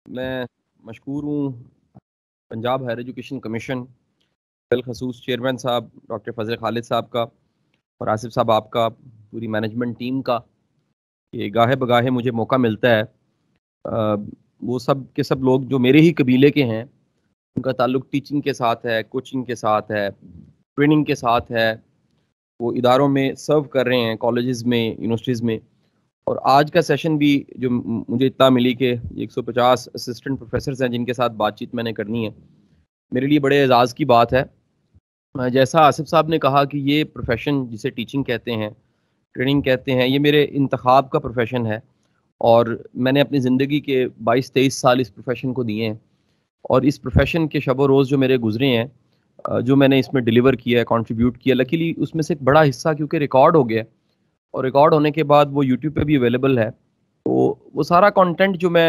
मैं मशकूर हूँ पंजाब हायर एजुकेशन कमीशन, बिलखसूस चेयरमैन साहब डॉक्टर फजल खालिद साहब का और आसिफ साहब आपका, पूरी मैनेजमेंट टीम का। ये गाहे बगाहे मुझे मौका मिलता है। वो सब के सब लोग जो मेरे ही कबीले के हैं, उनका ताल्लुक टीचिंग के साथ है, कोचिंग के साथ है, ट्रेनिंग के साथ है। वो इदारों में सर्व कर रहे हैं, कॉलेजेस में, यूनिवर्सिटीज़ में। और आज का सेशन भी जो मुझे इतना मिली कि 150 असिस्टेंट प्रोफेसर हैं जिनके साथ बातचीत मैंने करनी है, मेरे लिए बड़े एजाज़ की बात है। जैसा आसिफ साहब ने कहा कि ये प्रोफेशन जिसे टीचिंग कहते हैं, ट्रेनिंग कहते हैं, ये मेरे इंतखाब का प्रोफेशन है। और मैंने अपनी ज़िंदगी के 22-23 साल इस प्रोफेशन को दिए हैं। और इस प्रोफेशन के शब रोज़ जो मेरे गुजरे हैं, जो मैंने इसमें डिलीवर किया है, कंट्रीब्यूट किया, लकीली उसमें से एक बड़ा हिस्सा क्योंकि रिकॉर्ड हो गया, और रिकॉर्ड होने के बाद वो यूट्यूब पे भी अवेलेबल है। तो वो सारा कंटेंट जो मैं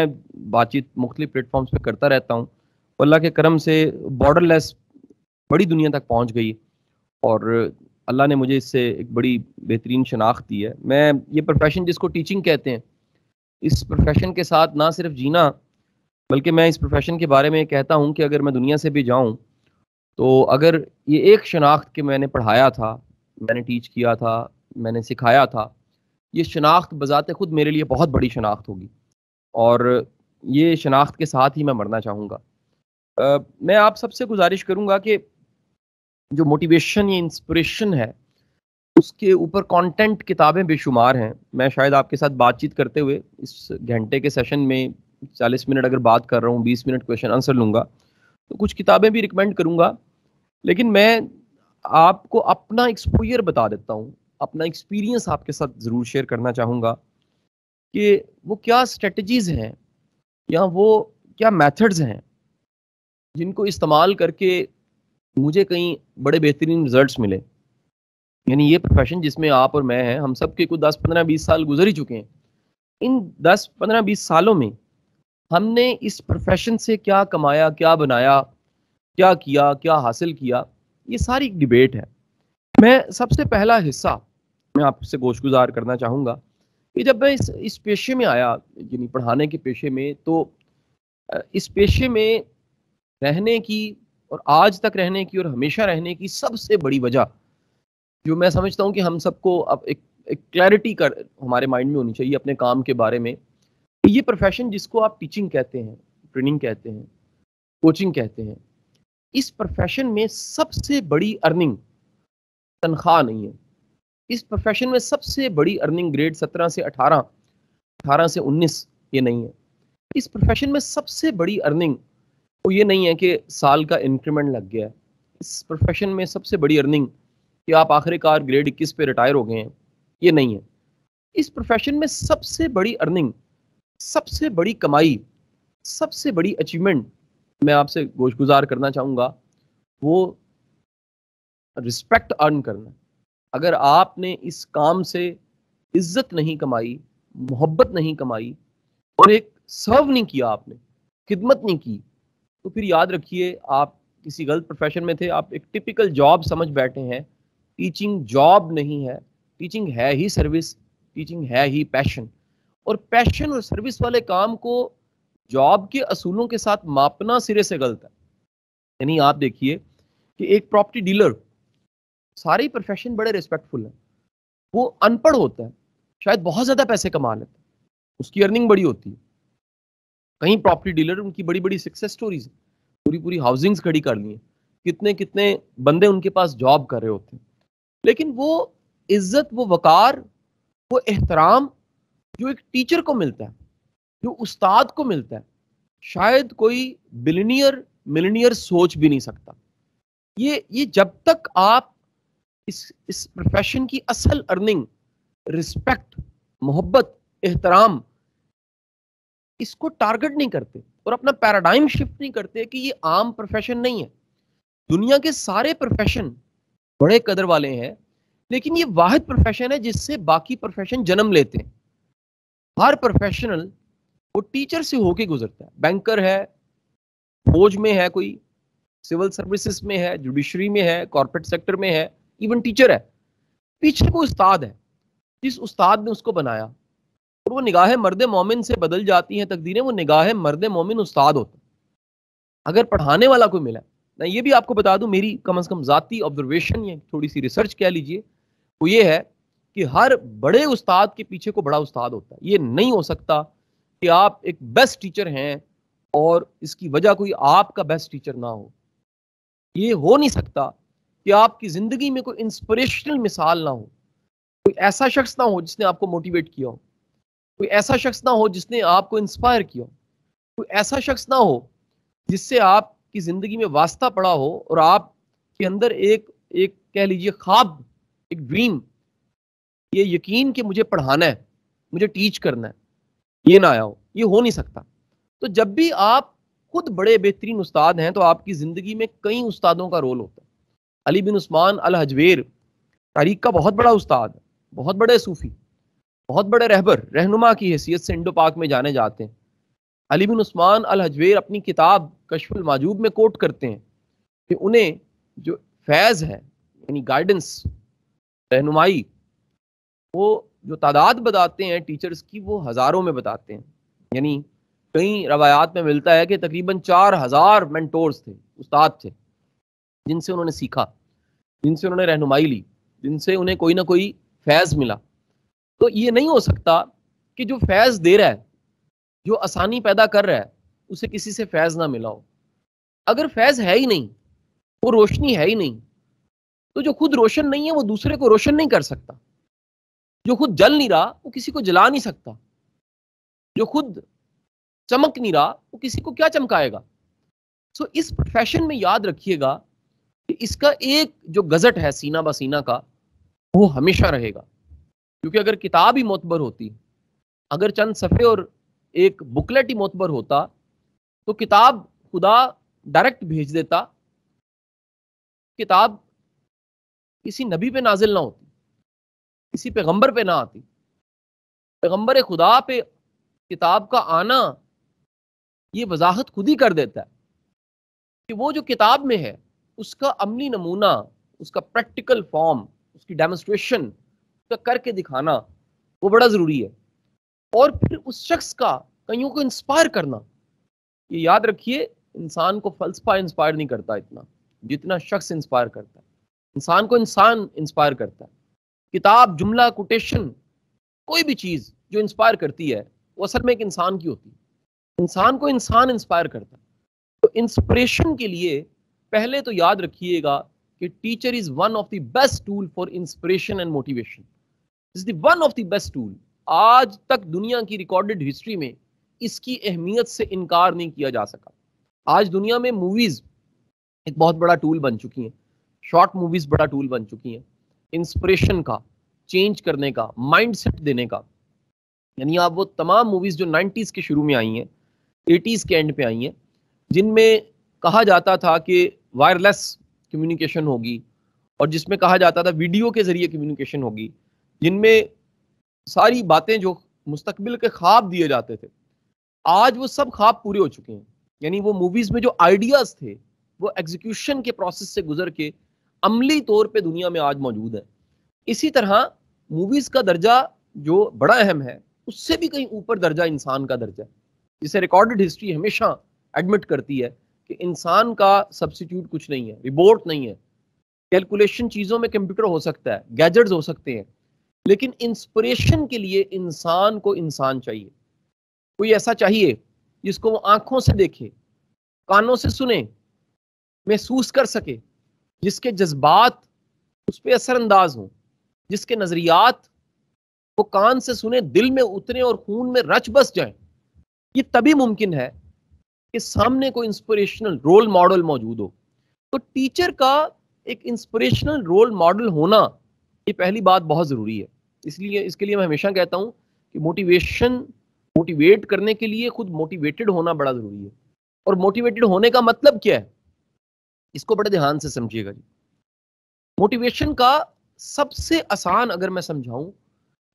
बातचीत मुख्तलिफ प्लेटफॉर्म्स पे करता रहता हूँ, अल्लाह के करम से बॉर्डरलेस बड़ी दुनिया तक पहुँच गई। और अल्लाह ने मुझे इससे एक बड़ी बेहतरीन शनाख्त दी है। मैं ये प्रोफेशन जिसको टीचिंग कहते हैं, इस प्रोफेशन के साथ ना सिर्फ जीना, बल्कि मैं इस प्रोफेशन के बारे में कहता हूँ कि अगर मैं दुनिया से भी जाऊँ, तो अगर ये एक शनाख्त के मैंने पढ़ाया था, मैंने टीच किया था, मैंने सिखाया था, ये शनाख्त बज़ाते खुद मेरे लिए बहुत बड़ी शनाख्त होगी। और ये शनाख्त के साथ ही मैं मरना चाहूँगा। मैं आप सबसे गुज़ारिश करूँगा कि जो मोटिवेशन या इंस्पिरेशन है, उसके ऊपर कंटेंट किताबें बेशुमार हैं। मैं शायद आपके साथ बातचीत करते हुए इस घंटे के सेशन में 40 मिनट अगर बात कर रहा हूँ, 20 मिनट क्वेश्चन आंसर लूँगा, तो कुछ किताबें भी रिकमेंड करूँगा। लेकिन मैं आपको अपना एक्सपोज़र बता देता हूँ, अपना एक्सपीरियंस आपके साथ ज़रूर शेयर करना चाहूँगा कि वो क्या स्ट्रैटेजीज़ हैं या वो क्या मेथड्स हैं, जिनको इस्तेमाल करके मुझे कहीं बड़े बेहतरीन रिज़ल्ट्स मिले। यानी ये प्रोफ़ेशन जिसमें आप और मैं हैं, हम सब के कुछ 10, 15, 20 साल गुज़र ही चुके हैं। इन 10, 15, 20 सालों में हमने इस प्रोफ़ेशन से क्या कमाया, क्या बनाया, क्या किया, क्या हासिल किया, ये सारी एक डिबेट है। मैं सबसे पहला हिस्सा मैं आपसे गोशगुज़ार करना चाहूँगा कि जब मैं इस पेशे में आया, यानी पढ़ाने के पेशे में, तो इस पेशे में रहने की और आज तक रहने की और हमेशा रहने की सबसे बड़ी वजह, जो मैं समझता हूँ कि हम सबको अब एक क्लैरिटी कर हमारे माइंड में होनी चाहिए अपने काम के बारे में। ये प्रोफ़ेशन जिसको आप टीचिंग कहते हैं, ट्रेनिंग कहते हैं, कोचिंग कहते हैं, इस प्रोफ़ेशन में सबसे बड़ी अर्निंग तनख्वाह नहीं है। इस प्रोफ़ेशन में सबसे बड़ी अर्निंग ग्रेड 17 से 18, 18 से 19 ये नहीं है। इस प्रोफ़ेशन में सबसे बड़ी अर्निंग वो ये नहीं है कि साल का इंक्रीमेंट लग गया है। इस प्रोफ़ेशन में सबसे बड़ी अर्निंग कि आप आखिरकार ग्रेड 21 पे रिटायर हो गए हैं, ये नहीं है। इस प्रोफ़ेशन में सबसे बड़ी अर्निंग, सबसे बड़ी कमाई, सबसे बड़ी अचीवमेंट मैं आपसे गोशगुज़ार करना चाहूँगा, वो रिस्पेक्ट अर्न करना। अगर आपने इस काम से इज़्ज़त नहीं कमाई, मोहब्बत नहीं कमाई और एक सर्व नहीं किया आपने, खिदमत नहीं की, तो फिर याद रखिए आप किसी गलत प्रोफ़ेशन में थे, आप एक टिपिकल जॉब समझ बैठे हैं। टीचिंग जॉब नहीं है, टीचिंग है ही सर्विस, टीचिंग है ही पैशन। और पैशन और सर्विस वाले काम को जॉब के असूलों के साथ मापना सिरे से गलत है। यानी आप देखिए कि एक प्रॉपर्टी डीलर, सारे ही प्रोफ़ेशन बड़े रिस्पेक्टफुल हैं। वो अनपढ़ होता है, शायद बहुत ज़्यादा पैसे कमा लेता है, उसकी अर्निंग बड़ी होती है। कई प्रॉपर्टी डीलर उनकी बड़ी-बड़ी सक्सेस स्टोरीज़, पूरी-पूरी हाउसिंग्स खड़ी कर ली हैं। कितने-कितने बंदे उनके पास जॉब कर रहे होते हैं। लेकिन वो इज़्ज़त, वो वक़ार, वो एहतराम जो एक टीचर को मिलता है, जो उस्ताद को मिलता है, शायद कोई बिलियनियर, मिलियनियर सोच भी नहीं सकता। ये जब तक आप इस प्रोफ़ेशन की असल अर्निंग, रिस्पेक्ट, मोहब्बत, एहतराम इसको टारगेट नहीं करते और अपना पैराडाइम शिफ्ट नहीं करते कि ये आम प्रोफ़ेशन नहीं है। दुनिया के सारे प्रोफ़ेशन बड़े कदर वाले हैं, लेकिन ये वाहिद प्रोफ़ेशन है जिससे बाकी प्रोफ़ेशन जन्म लेते हैं। हर प्रोफ़ेशनल वो टीचर से होके गुज़रता है। बैंकर है, फौज में है कोई, सिविल सर्विसेज़ में है, जुडिशरी में है, कॉर्पोरेट सेक्टर में है, इवन टीचर है। पीछे कोई उस्ताद है, जिस उस्ताद ने उसको बनाया। और वो निगाह मर्द मोमिन से बदल जाती हैं तकदीरें, वो निगाह मर्द मोमिन उस्ताद होता है। अगर पढ़ाने वाला कोई मिला, मैं ये भी आपको बता दूं, मेरी कम से कम जाती ऑब्जर्वेशन या थोड़ी सी रिसर्च कह लीजिए, वो ये है कि हर बड़े उस्ताद के पीछे को बड़ा उस्ताद होता है। ये नहीं हो सकता कि आप एक बेस्ट टीचर हैं और इसकी वजह कोई आपका बेस्ट टीचर ना हो। ये हो नहीं सकता कि आपकी जिंदगी में कोई इंस्पिरेशनल मिसाल ना हो, कोई ऐसा शख्स ना हो जिसने आपको मोटिवेट किया हो, कोई ऐसा शख्स ना हो जिसने आपको इंस्पायर किया हो, कोई ऐसा शख्स ना हो जिससे आपकी जिंदगी में वास्ता पड़ा हो और आपके अंदर एक एक कह लीजिए ख्वाब, एक ड्रीम, ये यकीन कि मुझे पढ़ाना है, मुझे टीच करना है, ये ना आया हो। ये हो नहीं सकता। तो जब भी आप खुद बड़े बेहतरीन उस्ताद हैं तो आपकी जिंदगी में कई उस्तादों का रोल होता है। अली बिन उस्मान अल हजवेर तारीख का बहुत बड़ा उस्ताद, बहुत बड़े सूफी, बहुत बड़े रहनुमा की हैसियत से इंडो पाक में जाने जाते हैं। अली बिन उस्मान अल हजवेर अपनी किताब कश्फुल माजूब में कोट करते हैं कि उन्हें जो फैज़ है यानी गाइडेंस, रहनुमाई, वो जो तादाद बताते हैं टीचर्स की वो हज़ारों में बताते हैं। यानी कई रवायात में मिलता है कि तकरीबन 4000 मेंटोर्स थे, उस्ताद थे, जिनसे उन्होंने सीखा, जिनसे उन्होंने रहनुमाई ली, जिनसे उन्हें कोई ना कोई फैज़ मिला। तो ये नहीं हो सकता कि जो फैज़ दे रहा है, जो आसानी पैदा कर रहा है, उसे किसी से फैज़ ना मिला हो। अगर फैज़ है ही नहीं, वो रोशनी है ही नहीं, तो जो खुद रोशन नहीं है वो दूसरे को रोशन नहीं कर सकता। जो खुद जल नहीं रहा वो किसी को जला नहीं सकता। जो खुद चमक नहीं रहा वो किसी को क्या चमकाएगा। सो इस प्रोफेशन में याद रखिएगा कि इसका एक जो गजट है सीना बसीना का, वो हमेशा रहेगा। क्योंकि अगर किताब ही मोतबर होती, अगर चंद सफ़े और एक बुकलेट ही मोतबर होता, तो किताब खुदा डायरेक्ट भेज देता, किताब किसी नबी पे नाजिल ना होती, किसी पैगंबर पे ना आती। पैगंबर खुदा पे किताब का आना ये वजाहत खुद ही कर देता है कि वो जो किताब में है उसका अमली नमूना, उसका प्रैक्टिकल फॉर्म, उसकी डेमोन्स्ट्रेशन का करके दिखाना वो बड़ा ज़रूरी है। और फिर उस शख्स का कईयों को इंस्पायर करना। ये याद रखिए, इंसान को फलसफा इंस्पायर नहीं करता इतना जितना शख्स इंस्पायर करता है। इंसान को इंसान इंस्पायर करता है। किताब, जुमला, कोटेशन, कोई भी चीज़ जो इंस्पायर करती है वो असल में एक इंसान की होती है। इंसान को इंसान इंस्पायर करता है। तो इंस्पिरेशन के लिए पहले तो याद रखिएगा कि teacher is one of the best tool for inspiration and motivation. Is the one of the best tool. आज तक दुनिया की रिकॉर्डेड हिस्ट्री में इसकी अहमियत से इनकार नहीं किया जा सका। आज दुनिया में मूवीज एक बहुत बड़ा टूल बन चुकी हैं, शॉर्ट मूवीज बड़ा टूल बन चुकी हैं इंस्पिरेशन का, चेंज करने का, माइंड सेट देने का। यानी आप वो तमाम मूवीज जो 90s के शुरू में आई हैं, 80s के एंड पे आई हैं, जिनमें कहा जाता था कि वायरलेस कम्युनिकेशन होगी और जिसमें कहा जाता था वीडियो के जरिए कम्युनिकेशन होगी, जिनमें सारी बातें जो मुस्तकबिल के ख्वाब दिए जाते थे, आज वो सब ख्वाब पूरे हो चुके हैं। यानी वो मूवीज में जो आइडियाज थे वो एग्जीक्यूशन के प्रोसेस से गुजर के अमली तौर पे दुनिया में आज मौजूद है। इसी तरह मूवीज का दर्जा जो बड़ा अहम है, उससे भी कहीं ऊपर दर्जा इंसान का दर्जा है, जिसे रिकॉर्डेड हिस्ट्री हमेशा एडमिट करती है कि इंसान का सब्स्टिट्यूट कुछ नहीं है, रिबोट नहीं है। कैलकुलेशन चीज़ों में कंप्यूटर हो सकता है, गैजेट्स हो सकते हैं, लेकिन इंस्पिरेशन के लिए इंसान को इंसान चाहिए। कोई ऐसा चाहिए जिसको वो आंखों से देखे, कानों से सुने, महसूस कर सके, जिसके जज्बात उस पर असरअंदाज हों, जिसके नजरियात वो कान से सुने, दिल में उतरे और खून में रच बस जाए। ये तभी मुमकिन है कि सामने कोई इंस्पिरेशनल रोल मॉडल मौजूद हो। तो टीचर का एक इंस्पिरेशनल रोल मॉडल होना, ये पहली बात बहुत ज़रूरी है। इसलिए इसके लिए मैं हमेशा कहता हूँ कि मोटिवेट करने के लिए खुद मोटिवेटेड होना बड़ा ज़रूरी है। और मोटिवेटेड होने का मतलब क्या है, इसको बड़े ध्यान से समझिएगा जी। मोटिवेशन का सबसे आसान अगर मैं समझाऊं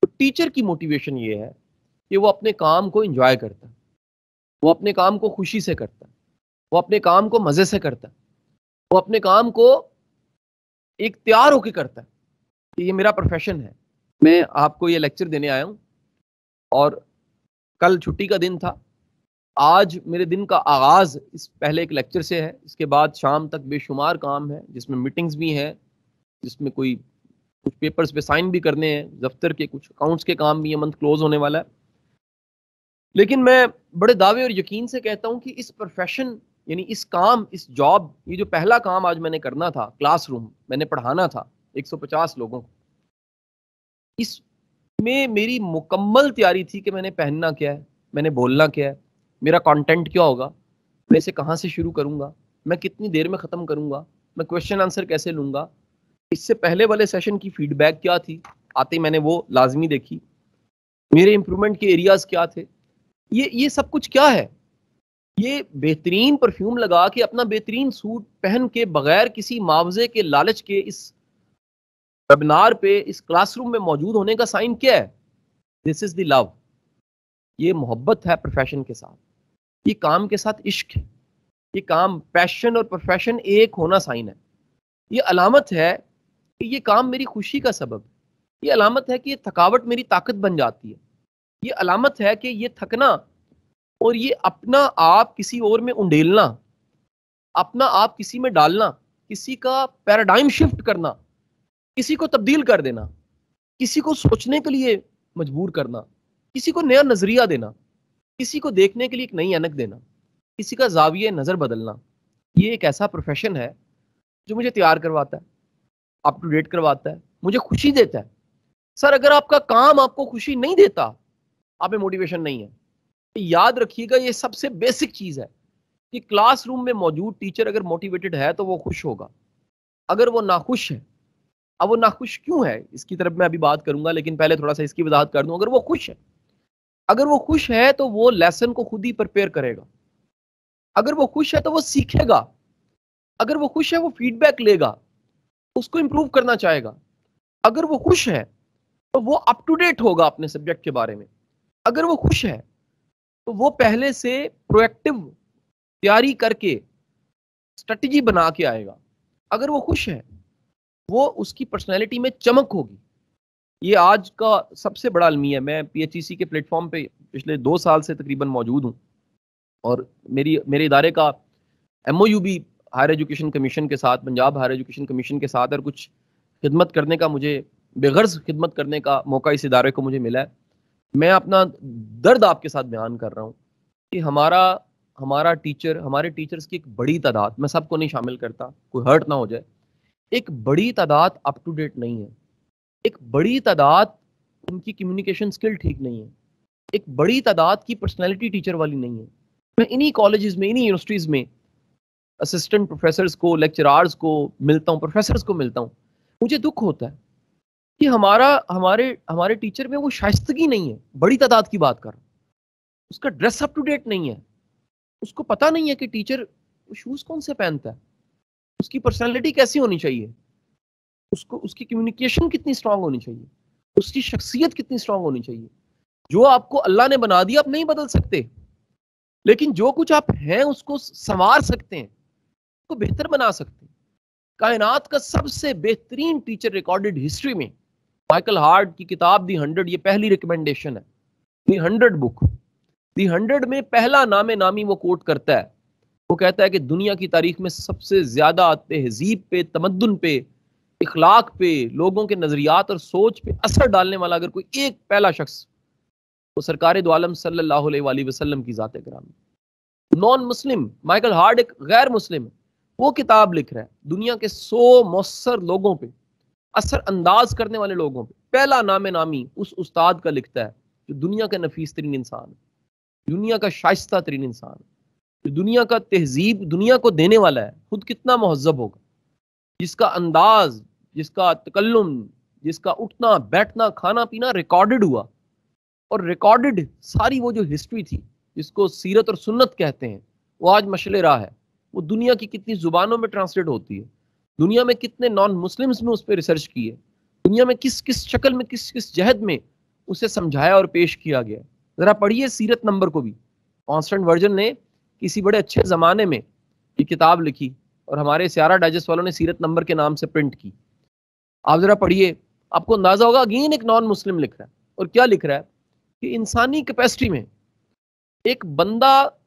तो टीचर की मोटिवेशन ये है कि वो अपने काम को एंजॉय करता है, वो अपने काम को खुशी से करता है, वो अपने काम को मज़े से करता है, वो अपने काम को एक तैयार होकर करता है कि ये मेरा प्रोफेशन है, मैं आपको ये लेक्चर देने आया हूँ और कल छुट्टी का दिन था, आज मेरे दिन का आगाज इस पहले एक लेक्चर से है, इसके बाद शाम तक बेशुमार काम है जिसमें मीटिंग्स भी हैं, जिसमें कुछ पेपर्स पे साइन भी करने हैं, दफ्तर के कुछ अकाउंट्स के काम भी है, मंथ क्लोज होने वाला है। लेकिन मैं बड़े दावे और यकीन से कहता हूं कि इस प्रोफेशन यानी इस काम, इस जॉब, ये जो पहला काम आज मैंने करना था, क्लासरूम मैंने पढ़ाना था 150 लोगों को, इसमें मेरी मुकम्मल तैयारी थी कि मैंने पहनना क्या है, मैंने बोलना क्या है, मेरा कंटेंट क्या होगा, मैं इसे कहाँ से शुरू करूँगा, मैं कितनी देर में ख़त्म करूँगा, मैं क्वेश्चन आंसर कैसे लूँगा। इससे पहले वाले सेशन की फीडबैक क्या थी, आते ही मैंने वो लाजमी देखी, मेरे इम्प्रूवमेंट के एरियाज क्या थे, ये सब कुछ क्या है। ये बेहतरीन परफ्यूम लगा के, अपना बेहतरीन सूट पहन के, बगैर किसी मुआवजे के, लालच के, इस वेबिनार पे, इस क्लासरूम में मौजूद होने का साइन क्या है? This is the love. ये मोहब्बत है प्रोफेशन के साथ, ये काम के साथ इश्क है, ये काम, पैशन और प्रोफेशन एक होना साइन है। ये अलामत है कि ये काम मेरी खुशी का सबब है, ये अलामत है कि ये थकावट मेरी ताकत बन जाती है, ये अलामत है कि ये थकना और ये अपना आप किसी और में उंडेलना, अपना आप किसी में डालना, किसी का पैराडाइम शिफ्ट करना, किसी को तब्दील कर देना, किसी को सोचने के लिए मजबूर करना, किसी को नया नजरिया देना, किसी को देखने के लिए एक नई ऐनक देना, किसी का जाविया नजर बदलना, ये एक ऐसा प्रोफेशन है जो मुझे तैयार करवाता है, अप टू डेट करवाता है, मुझे खुशी देता है। सर, अगर आपका काम आपको खुशी नहीं देता, आप में मोटिवेशन नहीं है। तो याद रखिएगा, ये सबसे बेसिक चीज है कि क्लासरूम में मौजूद टीचर अगर मोटिवेटेड है तो वो खुश होगा। अगर वो नाखुश है, अब वो नाखुश क्यों है इसकी तरफ मैं अभी बात करूंगा, लेकिन पहले थोड़ा सा इसकी वजाहत कर दूं। अगर वो खुश है, अगर वो खुश है तो वो लेसन को खुद ही प्रिपेयर करेगा, अगर वो खुश है तो वो सीखेगा, अगर वो खुश है वो फीडबैक लेगा, उसको इंप्रूव करना चाहेगा, अगर वो खुश है तो वो अप टू डेट होगा अपने सब्जेक्ट के बारे में, अगर वो खुश है तो वो पहले से प्रोएक्टिव तैयारी करके स्ट्रेटजी बना के आएगा, अगर वो खुश है वो उसकी पर्सनैलिटी में चमक होगी। ये आज का सबसे बड़ा अलमिया है। मैं PHEC के प्लेटफॉर्म पे पिछले 2 साल से तकरीबन मौजूद हूँ और मेरे इदारे का MOU भी हायर एजुकेशन कमीशन के साथ, पंजाब हायर एजुकेशन कमीशन के साथ, और कुछ खिदमत करने का, मुझे बेगर्ज खिदमत करने का मौका इस इदारे को मुझे मिला है। मैं अपना दर्द आपके साथ बयान कर रहा हूँ कि हमारे टीचर्स की एक बड़ी तादाद, मैं सबको नहीं शामिल करता, कोई हर्ट ना हो जाए, एक बड़ी तादाद अप टू डेट नहीं है, एक बड़ी तादाद उनकी कम्युनिकेशन स्किल ठीक नहीं है, एक बड़ी तादाद की पर्सनैलिटी टीचर वाली नहीं है। मैं इन्हीं कॉलेजेस में, इन्हीं यूनिवर्सिटीज में असिस्टेंट प्रोफेसर्स को, लेक्चरार्स को मिलता हूँ, प्रोफेसर्स को मिलता हूँ, मुझे दुख होता है कि हमारे टीचर में वो शाइस्तगी नहीं है। बड़ी तादाद की बात कर रहा हूँ, उसका ड्रेस अप टू डेट नहीं है, उसको पता नहीं है कि टीचर शूज कौन से पहनता है, उसकी पर्सनैलिटी कैसी होनी चाहिए, उसकी कम्युनिकेशन कितनी स्ट्रांग होनी चाहिए, उसकी शख्सियत कितनी स्ट्रांग होनी चाहिए। जो आपको अल्लाह ने बना दिया आप नहीं बदल सकते, लेकिन जो कुछ आप हैं उसको संवार सकते हैं, उसको बेहतर बना सकते हैं। कायनात का सबसे बेहतरीन टीचर रिकॉर्डेड हिस्ट्री में माइकल हार्ट की किताब दी 100, ये पहली रिकमेंडेशन है, दी 100 बुक। दी 100 में पहला नामे नामी वो कोट करता है, वो कहता है कि दुनिया की तारीख में सबसे ज्यादा तहजीब पे, तमद्दुन पे, इखलाक पे, लोगों के नजरियात और सोच पे असर डालने वाला अगर कोई एक पहला शख्स, वो सरकार दो आलम सल्लल्लाहु अलैहि वसल्लम की जात ग्रामी। नॉन मुस्लिम, माइकल हार्ट एक गैर मुस्लिम है, वो किताब लिख रहा है दुनिया के 100 मौसर लोगों पे, असर अंदाज करने वाले लोगों पे पहला नामे नामी उस उस्ताद का लिखता है जो दुनिया का नफीस तरीन इंसान है, दुनिया का शाइस्ता तरीन इंसान है, जो दुनिया का तहजीब दुनिया को देने वाला है, खुद कितना महज़ब होगा, जिसका अंदाज, जिसका तकल्लुम, जिसका उठना बैठना खाना पीना रिकॉर्डेड हुआ, और रिकॉर्डेड सारी वो जो हिस्ट्री थी जिसको सीरत और सुन्नत कहते हैं, वो आज मशले राह है। वो दुनिया की कितनी जुबानों में ट्रांसलेट होती है, दुनिया में कितने नॉन मुस्लिम्स में उस पर रिसर्च की है, दुनिया में किस किस शक्ल में, किस किस जहद में उसे समझाया और पेश किया गया। जरा पढ़िए सीरत नंबर को भी। कॉन्स्टेंट वर्जन ने किसी बड़े अच्छे ज़माने में ये किताब लिखी और हमारे सियारा डाइजेस्ट वालों ने सीरत नंबर के नाम से प्रिंट की। आप जरा पढ़िए, आपको अंदाजा होगा अगेन एक नॉन मुस्लिम लिख रहा है, और क्या लिख रहा है कि इंसानी कैपेसिटी में एक बंदा,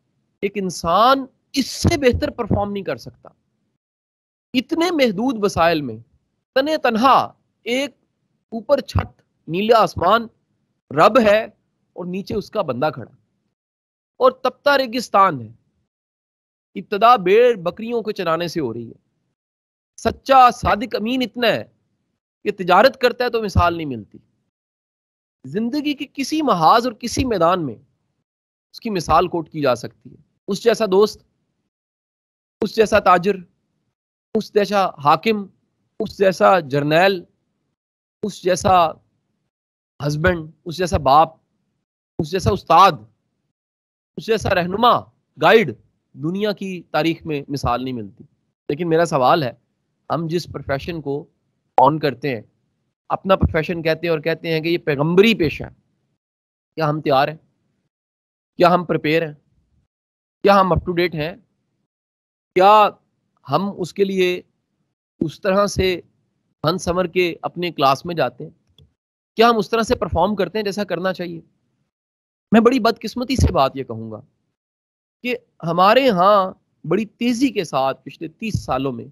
एक इंसान इससे बेहतर परफॉर्म नहीं कर सकता। इतने महदूद वसाइल में तने तन्हा एक ऊपर छत, नीला आसमान, रब है और नीचे उसका बंदा खड़ा, और तपता रेगिस्तान है। इब्तदा भेड़ बकरियों को चराने से हो रही है। सच्चा सादिक अमीन इतना है कि तिजारत करता है तो मिसाल नहीं मिलती। जिंदगी के किसी महाज और किसी मैदान में उसकी मिसाल कोट की जा सकती है। उस जैसा दोस्त, उस जैसा ताजिर, उस जैसा हाकिम, उस जैसा जर्नैल, उस जैसा हस्बैंड, उस जैसा बाप, उस जैसा उस्ताद, उस जैसा रहनुमा, गाइड दुनिया की तारीख में मिसाल नहीं मिलती। लेकिन मेरा सवाल है, हम जिस प्रोफेशन को ऑन करते हैं, अपना प्रोफेशन कहते हैं और कहते हैं कि ये पैगंबरी पेशा है, क्या हम तैयार हैं? क्या हम प्रिपेयर हैं? क्या हम अप टू डेट हैं? क्या हम उसके लिए उस तरह से फन समर के अपने क्लास में जाते हैं? क्या हम उस तरह से परफॉर्म करते हैं जैसा करना चाहिए? मैं बड़ी बदकिस्मती से बात ये कहूँगा कि हमारे यहाँ बड़ी तेजी के साथ पिछले 30 सालों में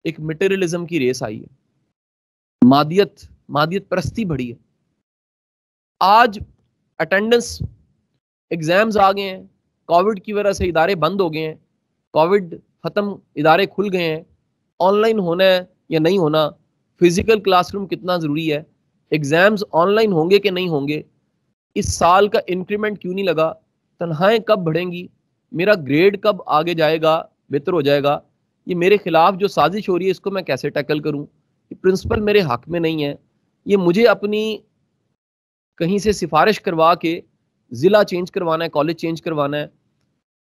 एक मटेरियलिज्म की रेस आई है। मादियत परस्ती बढ़ी है। आज अटेंडेंस, एग्जाम्स आ गए हैं, कोविड की वजह से इदारे बंद हो गए हैं, कोविड खत्म, इदारे खुल गए हैं, ऑनलाइन होना है या नहीं होना, फिजिकल क्लासरूम कितना ज़रूरी है, एग्जाम्स ऑनलाइन होंगे कि नहीं होंगे, इस साल का इंक्रीमेंट क्यों नहीं लगा, तनख्वाहें कब बढ़ेंगी, मेरा ग्रेड कब आगे जाएगा, बेहतर हो जाएगा, ये मेरे खिलाफ जो साजिश हो रही है इसको मैं कैसे टैकल करूं, ये प्रिंसिपल मेरे हक में नहीं है, ये मुझे अपनी कहीं से सिफारिश करवा के ज़िला चेंज करवाना है, कॉलेज चेंज करवाना है,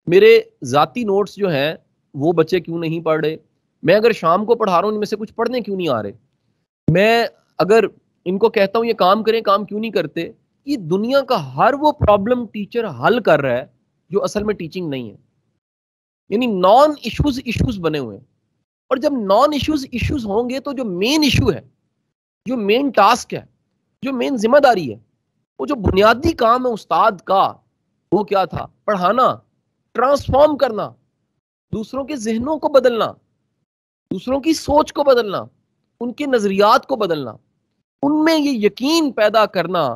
मेरे ज़ाती नोट्स जो हैं वो बच्चे क्यों नहीं पढ़ रहे, मैं अगर शाम को पढ़ा रहा हूँ इनमें से कुछ पढ़ने क्यों नहीं आ रहे, मैं अगर इनको कहता हूँ ये काम करें, काम क्यों नहीं करते। ये दुनिया का हर वो प्रॉब्लम टीचर हल कर रहा है जो असल में टीचिंग नहीं है। यानी नॉन इश्यूज बने हुए हैं। और जब नॉन इश्यूज होंगे तो जो मेन इशू है, जो मेन टास्क है, जो मेन जिम्मेदारी है, वो जो बुनियादी काम है उस्ताद का, वो क्या था? पढ़ाना, ट्रांसफॉर्म करना, दूसरों के जहनों को बदलना, दूसरों की सोच को बदलना, उनके नजरियात को बदलना, उनमें ये यकीन पैदा करना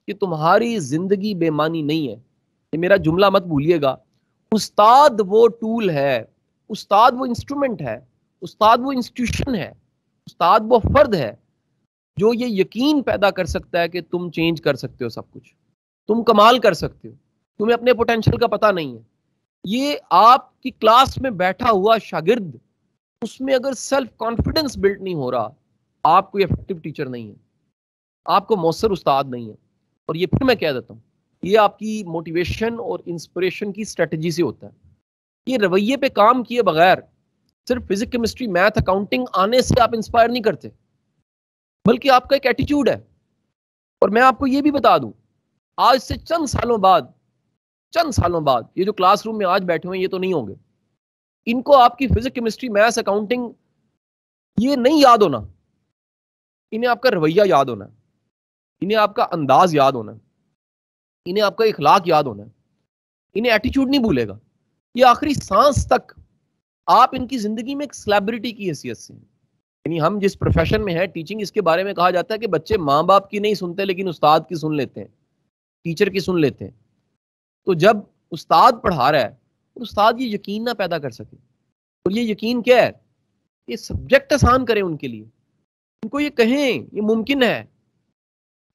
कि तुम्हारी जिंदगी बेमानी नहीं है। ये मेरा जुमला मत भूलिएगा। उस्ताद वो टूल है, उस्ताद वो इंस्ट्रूमेंट है, उस्ताद वो इंस्टीट्यूशन है, उस्ताद वो फर्द है जो ये यकीन पैदा कर सकता है कि तुम चेंज कर सकते हो सब कुछ, तुम कमाल कर सकते हो, तुम्हें अपने पोटेंशियल का पता नहीं है। ये आपकी क्लास में बैठा हुआ शागिर्द, उसमें अगर सेल्फ कॉन्फिडेंस बिल्ड नहीं हो रहा, आप कोई इफेक्टिव टीचर नहीं है, आपको मौसर उस्ताद नहीं है। और ये फिर मैं कह देता हूँ, ये आपकी मोटिवेशन और इंस्पिरेशन की स्ट्रेटजी से होता है। ये रवैये पे काम किए बगैर, सिर्फ फिजिक्स, केमिस्ट्री, मैथ, अकाउंटिंग आने से आप इंस्पायर नहीं करते, बल्कि आपका एक एटीट्यूड है। और मैं आपको ये भी बता दूं, आज से चंद सालों बाद ये जो क्लासरूम में आज बैठे हुए हैं ये तो नहीं होंगे, इनको आपकी फिजिक्स, केमिस्ट्री, मैथ्स, अकाउंटिंग ये नहीं याद होना, इन्हें आपका रवैया याद होना है, इन्हें आपका अंदाज याद होना है, इन्हें आपका इखलाक याद होना है, इन्हें एटीट्यूड नहीं भूलेगा। ये आखिरी सांस तक आप इनकी जिंदगी में एक सेलिब्रिटी की हैसियत से, यानी हम जिस प्रोफेशन में है टीचिंग, इसके बारे में कहा जाता है कि बच्चे माँ बाप की नहीं सुनते लेकिन उस्ताद की सुन लेते हैं, टीचर की सुन लेते हैं। तो जब उस्ताद पढ़ा रहा है, उस्ताद ये यकीन ना पैदा कर सके, और ये यकीन क्या है? ये सब्जेक्ट आसान करें उनके लिए, उनको ये कहें ये मुमकिन है,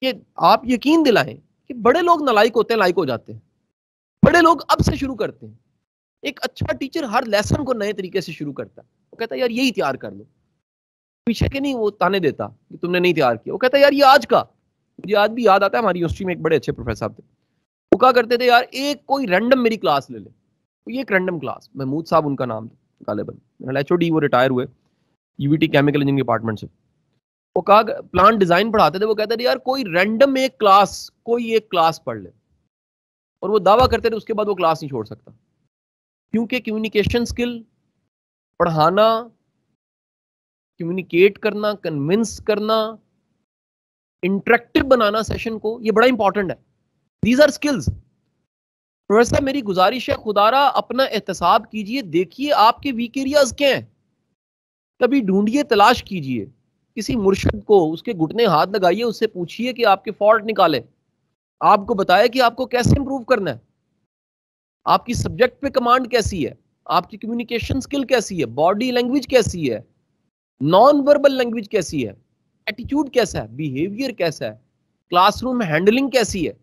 कि आप यकीन दिलाएं कि बड़े लोग नालायक होते हैं, लायक हो जाते हैं, बड़े लोग अब से शुरू करते हैं। एक अच्छा टीचर हर लेसन को नए तरीके से शुरू करता है। वो कहता है यार यही तैयार कर लो, पीछे के नहीं वो ताने देता कि तुमने नहीं तैयार किया। वो कहता है यार ये आज का, मुझे आज भी याद आता है, हमारी यूनिवर्सिटी में एक बड़े अच्छे प्रोफेसर साहब थे, वो क्या करते थे, यार एक कोई रैंडम मेरी क्लास ले ले, तो ये एक रैंडम क्लास, महमूद साहब उनका नाम था गालिबन, मेरा एचओडी, वो रिटायर हुए यूवीटी केमिकल इंजीनियरिंग डिपार्टमेंट से। वो कहा प्लांट डिजाइन पढ़ाते थे, वो कहते थे यार कोई रैंडम एक क्लास, कोई एक क्लास पढ़ ले, और वो दावा करते थे उसके बाद वो क्लास नहीं छोड़ सकता, क्योंकि कम्युनिकेशन स्किल, पढ़ाना, कम्युनिकेट करना, कन्विंस करना, इंटरेक्टिव बनाना सेशन को, ये बड़ा इंपॉर्टेंट है। These are skills. प्रोफेसर साहब मेरी गुजारिश है, खुदारा अपना एहतसाब कीजिए, देखिए आपके वीक एरियाज क्या हैं, कभी ढूंढिए, तलाश कीजिए, किसी मुर्शिद को उसके घुटने हाथ लगाइए, उससे पूछिए कि आपके फॉल्ट निकाले, आपको बताया कि आपको कैसे इंप्रूव करना है, आपकी सब्जेक्ट पे कमांड कैसी है, आपकी कम्युनिकेशन स्किल कैसी है, बॉडी लैंग्वेज कैसी है, नॉन वर्बल लैंग्वेज कैसी है, एटीट्यूड कैसा है, बिहेवियर कैसा है, क्लासरूम में हैंडलिंग कैसी है,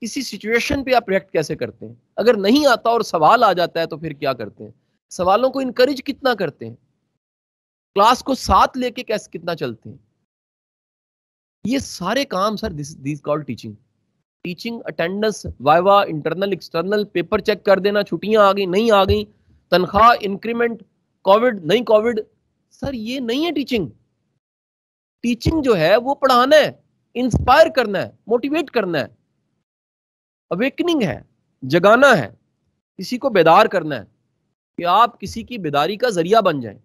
किसी सिचुएशन पे आप रिएक्ट कैसे करते हैं, अगर नहीं आता और सवाल आ जाता है तो फिर क्या करते हैं, सवालों को इनकरेज कितना करते हैं, क्लास को साथ लेके कैसे कितना चलते हैं, ये सारे काम sir this called teaching. Teaching attendance, viva, internal external, paper check कर देना, छुट्टियां आ गई नहीं आ गई, तनख्वाह, इंक्रीमेंट, कोविड नहीं कोविड, सर ये नहीं है टीचिंग। टीचिंग जो है वो पढ़ाना है, इंस्पायर करना है, मोटिवेट करना है, अवेकनिंग है, जगाना है, किसी को बेदार करना है कि आप किसी की बेदारी का जरिया बन जाएं,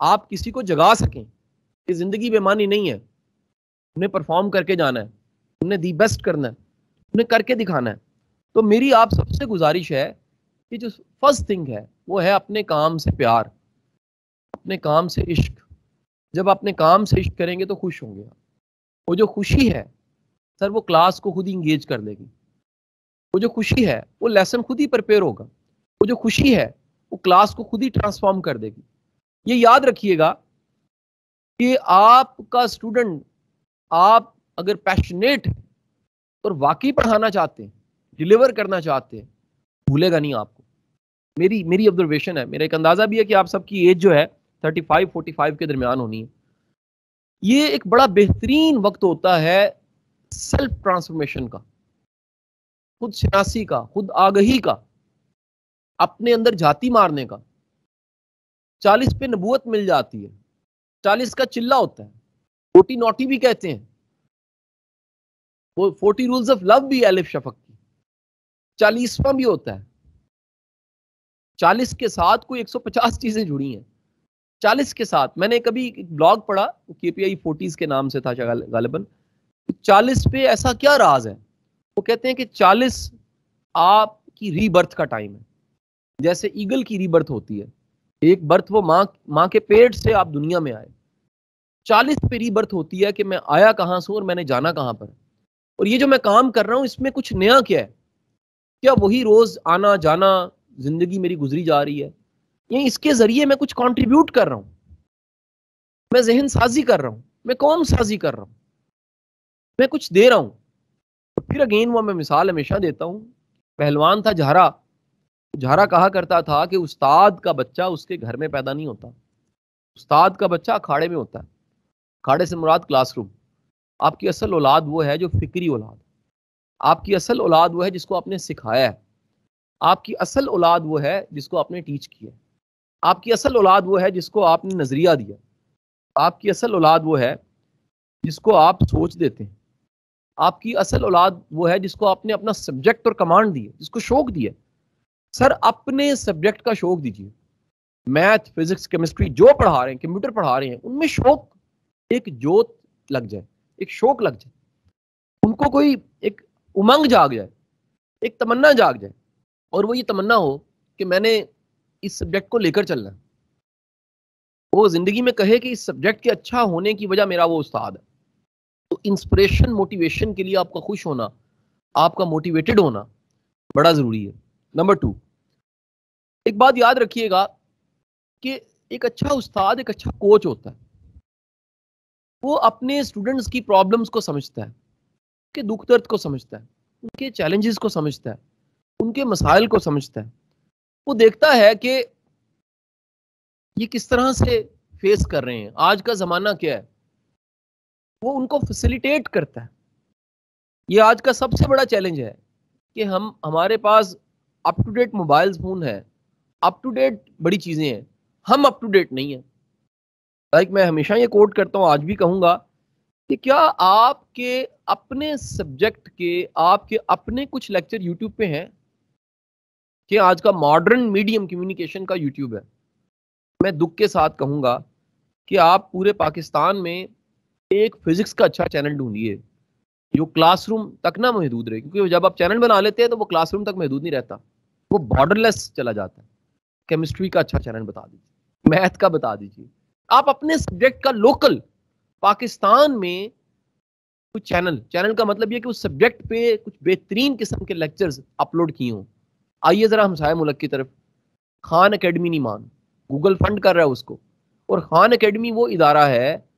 आप किसी को जगा सकें कि जिंदगी बेमानी नहीं है, उन्हें परफॉर्म करके जाना है, उन्हें दी बेस्ट करना है, उन्हें करके दिखाना है। तो मेरी आप सबसे गुजारिश है कि जो फर्स्ट थिंग है वो है अपने काम से प्यार, अपने काम से इश्क। जब अपने काम से इश्क करेंगे तो खुश होंगे आप। वो जो खुशी है सर वो क्लास को खुद ही इंगेज कर देगी, वो जो खुशी है वो लेसन खुद ही प्रिपेयर होगा, वो जो खुशी है वो क्लास को खुद ही ट्रांसफॉर्म कर देगी। ये याद रखिएगा कि आपका स्टूडेंट, आप अगर पैशनेट है और वाकई पढ़ाना चाहते हैं, डिलीवर करना चाहते हैं, भूलेगा नहीं आपको। मेरी ऑब्जर्वेशन है, मेरा एक अंदाजा भी है कि आप सबकी एज जो है 35-45 के दरमियान होनी है। ये एक बड़ा बेहतरीन वक्त होता है सेल्फ ट्रांसफॉर्मेशन का, खुद शनासी का, खुद आगही का, अपने अंदर झाती मारने का। 40 पे नबूवत मिल जाती है, 40 का चिल्ला होता है, 40 नॉटी भी कहते हैं, वो 40 रूल्स ऑफ लव भी अलिफ शफक की, 40वां भी होता है। 40 के साथ कोई 150 चीजें जुड़ी हैं। 40 के साथ मैंने कभी एक ब्लॉग पढ़ा, KPI 40s के नाम से था गालिबन। 40 पे ऐसा क्या राज है? वो कहते हैं कि 40 आपकी रीबर्थ का टाइम है, जैसे ईगल की रीबर्थ होती है। एक बर्थ वो माँ के पेट से आप दुनिया में आए। 40 पे रीबर्थ होती है कि मैं आया कहाँ से और मैंने जाना कहाँ पर, और ये जो मैं काम कर रहा हूँ इसमें कुछ नया क्या है, क्या वही रोज आना जाना जिंदगी मेरी गुजरी जा रही है, या इसके जरिए मैं कुछ कंट्रीब्यूट कर रहा हूँ, मैं जहन साजी कर रहा हूँ, मैं कौम साजी कर रहा हूँ, मैं कुछ दे रहा हूँ। तो फिर अगेन वो मैं मिसाल हमेशा देता हूँ, पहलवान था झारा कहा करता था कि उस्ताद का बच्चा उसके घर में पैदा नहीं होता, उस्ताद का बच्चा अखाड़े में होता है। अखाड़े से मुराद क्लासरूम। आपकी असल औलाद वो है जो फिक्री औलाद, आपकी असल औलाद वो है जिसको आपने सिखाया है, आपकी असल औलाद वो है जिसको आपने टीच किया, आपकी असल औलाद वो है जिसको आपने नजरिया दिया, आपकी असल औलाद वो है जिसको आप सोच देते हैं, आपकी असल औलाद वो है जिसको आपने अपना सब्जेक्ट और कमांड दी है, जिसको शौक दिया। सर अपने सब्जेक्ट का शौक दीजिए, मैथ, फिजिक्स, केमिस्ट्री जो पढ़ा रहे हैं, कंप्यूटर पढ़ा रहे हैं, उनमें शौक, एक जोत लग जाए, एक शौक लग जाए, उनको कोई एक उमंग जाग जाए, एक तमन्ना जाग जाए, और वो ये तमन्ना हो कि मैंने इस सब्जेक्ट को लेकर चलना है। वो जिंदगी में कहे कि इस सब्जेक्ट के अच्छा होने की वजह मेरा वो उस्ताद है। तो इंस्पिरेशन, मोटिवेशन के लिए आपका खुश होना, आपका मोटिवेटेड होना बड़ा जरूरी है। नंबर 2, एक बात याद रखिएगा कि एक अच्छा उस्ताद, एक अच्छा कोच होता है, वो अपने स्टूडेंट्स की प्रॉब्लम्स को समझता है, उनके दुख दर्द को समझता है, उनके चैलेंजेस को समझता है, उनके मसाइल को समझता है। वो देखता है कि ये किस तरह से फेस कर रहे हैं, आज का जमाना क्या है, वो उनको फैसिलिटेट करता है। ये आज का सबसे बड़ा चैलेंज है कि हमारे पास up to date mobile phone है, अप टू डेट बड़ी चीजें हैं, हम अप टू डेट नहीं है। लाइक मैं हमेशा ये कोट करता हूँ, आज भी कहूंगा कि क्या आपके अपने सब्जेक्ट के, आपके अपने कुछ लेक्चर यूट्यूब पे हैं? कि आज का मॉडर्न मीडियम कम्युनिकेशन का यूट्यूब है। मैं दुख के साथ कहूंगा कि आप पूरे पाकिस्तान में एक फिजिक्स का अच्छा चैनल ढूंढिए, जो क्लासरूम तक ना महदूद रहे, क्योंकि जब आप चैनल बना लेते हैं तो वो क्लासरूम तक महदूद नहीं रहता, वो बॉर्डरलेस चला जाता है। केमिस्ट्री का अच्छा चैनल बता दीजिए, मैथ का बता दीजिए, आप अपने सब्जेक्ट का लोकल पाकिस्तान में कुछ चैनल का मतलब ये कि उस सब्जेक्ट पे कुछ बेहतरीन किस्म के लेक्चर्स अपलोड किए हों। आइए जरा हमसाया मुल्क की तरफ, खान एकेडमी नहीं मान, गूगल फंड कर रहा है उसको, और खान एकेडमी वो इदारा है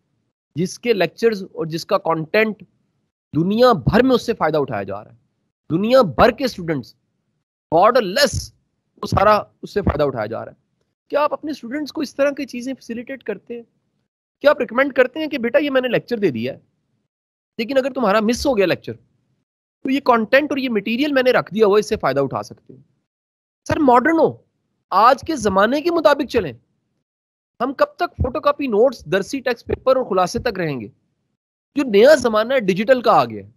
जिसके लेक्चर्स और जिसका कंटेंट दुनिया भर में उससे फायदा उठाया जा रहा है। दुनिया भर के स्टूडेंट्स बॉर्डरलेस वो सारा उससे फायदा उठाया जा रहा है। क्या आप अपने स्टूडेंट्स को इस तरह की चीजें फैसिलिटेट करते हैं? क्या आप रिकमेंड करते हैं कि बेटा ये मैंने लेक्चर दे दिया है, लेकिन अगर तुम्हारा मिस हो गया लेक्चर तो ये कंटेंट और ये मटेरियल मैंने रख दिया हुआ, इससे फायदा उठा सकते हो। सर मॉडर्न हो, आज के जमाने के मुताबिक चलें। हम कब तक फोटोकॉपी नोट्स, दरसी टेक्स्ट पेपर और खुलासे तक रहेंगे? जो नया जमाना है डिजिटल का आ गया है,